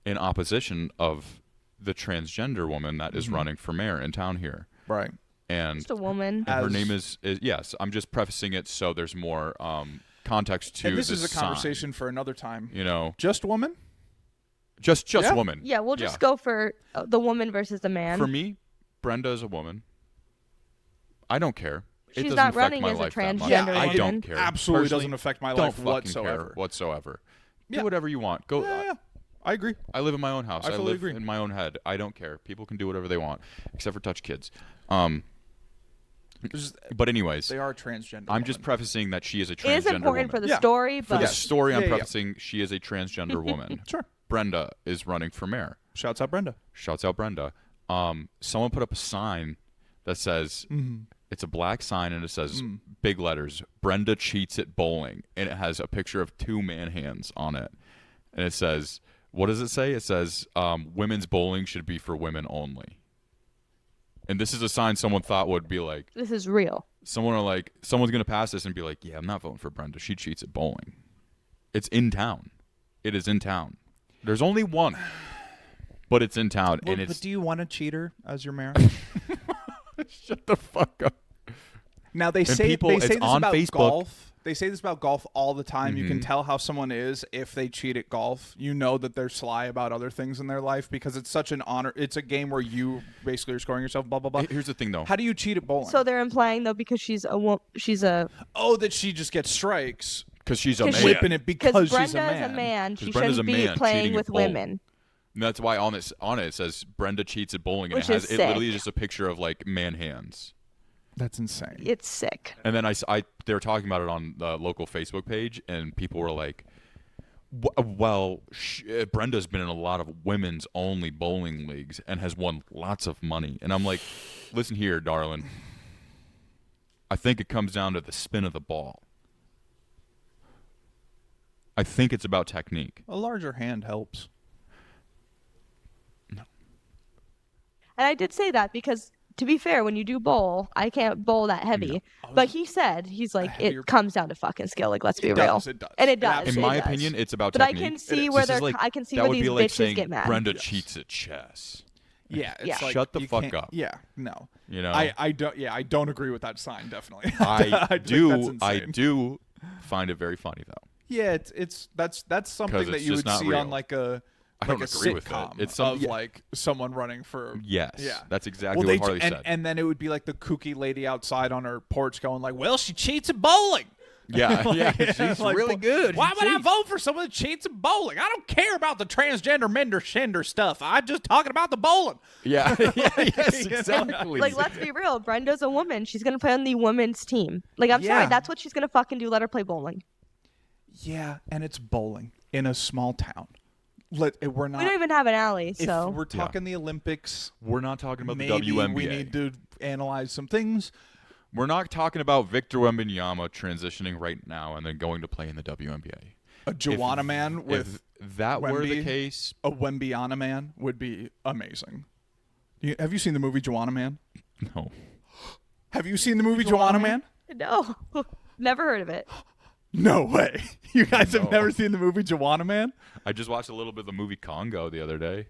in opposition of the transgender woman that is running for mayor in town here. Right. And Just a woman. her As- name is yes. I'm just prefacing it so there's more context to And this is a sign. conversation for another time. You know, Just woman? just Yeah. woman. Yeah, we'll just go for the woman versus the man. For me, Brenda is a woman. I don't care. It She's doesn't not affect running my as a life that much. transgender I woman. don't care. Absolutely Personally, doesn't affect my don't life fucking whatsoever. care whatsoever. Yeah. Do whatever you want. Go. Yeah. I agree. I live in my own house. I fully live agree. in my own head. I don't care. People can do whatever they want, except for touch kids. But anyways, They are transgender. I'm just women. prefacing that she is a transgender It is important woman. for the Yeah. story, For the but story, I'm Yeah, yeah. prefacing she is a transgender woman. Sure. Brenda is running for mayor. Shouts out Brenda. Shouts out Brenda. Someone put up a sign that says, it's a black sign and it says, big letters, Brenda cheats at bowling. And it has a picture of two man hands on it. And it says, what does it say? It says, women's bowling should be for women only. And this is a sign someone thought would be like, this is real. someone's going to pass this and be like, yeah, I'm not voting for Brenda. She cheats at bowling. It's in town. It is in town. There's only one, but it's in town. and it's do you want a cheater as your mayor? shut the fuck up. Now they say people- they say it's this on about Facebook. golf. They say this about golf all the time. You can tell how someone is if they cheat at golf. You know that they're sly about other things in their life because it's such an honor. It's a game where you basically are scoring yourself. Blah blah blah. Here's the thing, though. How do you cheat at bowling? So they're implying though because she's a oh, that she just gets strikes, Because she's a 'Cause man. she- whipping it because Brenda she's a man. is a man. She Brenda's shouldn't a be man playing cheating with at bowling. women. And that's why on it says Brenda cheats at bowling, and Which is it literally is sick. just a picture of like man hands. That's insane. It's sick. And then they were talking about it on the local Facebook page, and people were like, Brenda's been in a lot of women's only bowling leagues and has won lots of money. And I'm like, listen here, darling. I think it comes down to the spin of the ball. I think it's about technique. A larger hand helps. And I did say that because, to be fair, when you do bowl, I can't bowl that heavy. But he's like, it comes down to fucking skill. Like, let's be real. It does. And it does. In my it does. opinion, it's about But technique. I can see This where is they're. like- I can see that where would these be like bitches saying get mad. Brenda cheats at chess. Yeah, it's Yeah. like Shut the you fuck can't- up. Yeah, no. You know, I don't. Yeah, I don't agree with that sign. Definitely. I think do. that's I insane. do find it very funny though. Yeah, that's something 'Cause that it's you just would not see real. on like a I don't like a agree with it. sitcom It's of like someone running for. Yes. Yeah. That's exactly Well, what Harley and, said. and then it would be like the kooky lady outside on her porch going like, "Well, she cheats at bowling." yeah, yeah, she's Like, really good. Why She would I cheats. vote for someone that cheats at bowling? I don't care about the transgender gender stuff. I'm just talking about the bowling. Yeah, yeah, yes, You know? exactly. Like, let's be real. Brenda's a woman. She's gonna play on the women's team. Like, I'm Yeah. sorry, that's what she's gonna fucking do. Let her play bowling. Yeah, and it's bowling in a small town. We're not. We don't even have an alley, if so we're talking the Olympics, We're not talking about maybe the WNBA. we need to analyze some things. We're not talking about Victor Wembanyama transitioning right now and then going to play in the WNBA. A Jawanna Man with If that were the Wemby. case, a Wembyana Man would be amazing. Have you seen the movie Jawanna Man? no. Have you seen the movie Jawanna Man? no, never heard of it. No way. You guys have No. never seen the movie Jawanna Man? I just watched a little bit of the movie Congo the other day.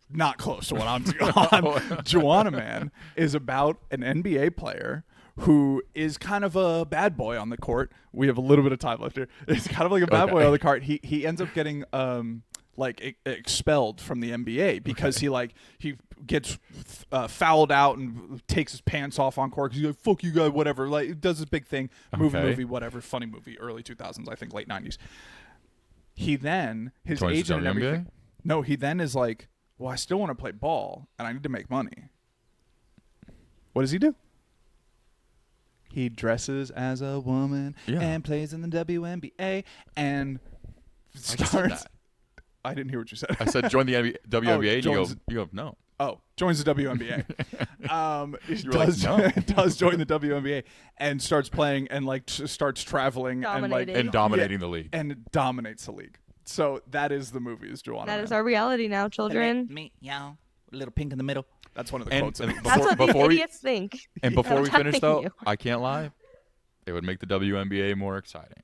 Not close to what I'm on. Jawanna Man is about an NBA player who is kind of a bad boy on the court. We have a little bit of time left here. He's kind of like a bad boy on the court. He ends up getting expelled from the NBA because he gets fouled out and takes his pants off on court because he's like, fuck you guys, whatever. Like, does this big thing, movie, whatever, funny movie, early 2000s, I think late 90s. He then, his Joins the agent and WNBA? everything. No, he then is like, well, I still want to play ball and I need to make money. What does he do? He dresses as a woman and plays in the WNBA and starts. I didn't hear what you said. I said join the WNBA, and joins- you go, no. Oh, joins the WNBA. You were like, no. Does join the WNBA and starts playing and starts traveling Dominating. And dominating the league. and dominates the league. So that is the movie, is Jawanna That Man. is our reality now, children. Me, y'all. A little pink in the middle. That's one of the And- quotes. and in it. That's what Before these we- idiots think. And before I'm we finish, though, telling you. I can't lie. It would make the WNBA more exciting.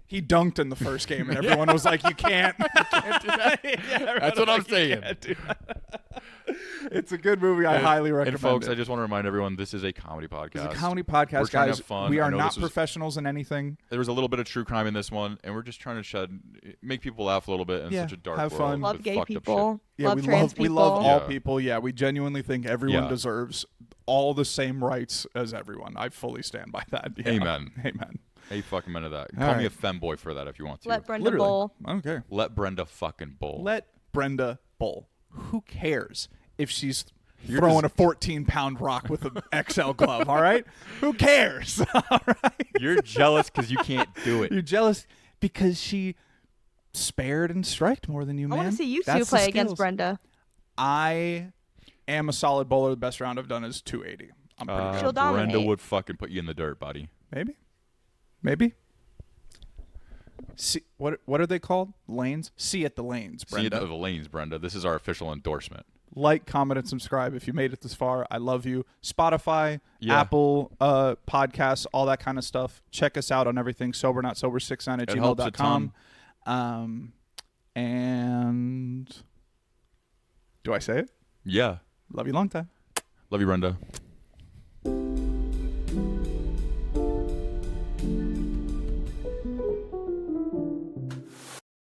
He dunked in the first game, and everyone was like, "You can't." That's what I'm saying. It's a good movie. I highly recommend And folks, it. I just want to remind everyone this is a comedy podcast. It's a comedy podcast, We're trying to guys. have fun. We I are know not this was- professionals in anything. There was a little bit of true crime in this one, and we're just trying to make people laugh a little bit in Yeah, such a dark have world. fun. Love with gay fucked up people. Yeah, love we trans love people. we love all Yeah. people. Yeah, we genuinely think everyone Yeah. deserves all the same rights as everyone. I fully stand by that. Yeah. Amen. Amen. Hey, fucking minute of that. All Call me right. a femboy for that if you want to. Let Brenda Literally, bowl. I don't care. Let Brenda fucking bowl. Let Brenda bowl. Who cares if she's You're throwing just- a 14-pound rock with an XL glove? All right. Who cares? All right. You're jealous because you can't do it. You're jealous because she spared and striked more than you, I man. want to see you two That's the play against skills. Brenda. I am a solid bowler. The best round I've done is 280. I'm pretty good. She'll Brenda dominate. would fucking put you in the dirt, buddy. Maybe. See, what are they called? Lanes? See at the lanes, See Brenda. the lanes, Brenda. This is our official endorsement. Like, comment, and subscribe if you made it this far. I love you. Spotify, Yeah. Apple podcasts, all that kind of stuff. Check us out on everything. SoberNotSober69 at It helps a gmail.com. And do I say it? Yeah. Love you long time. Love you, Brenda.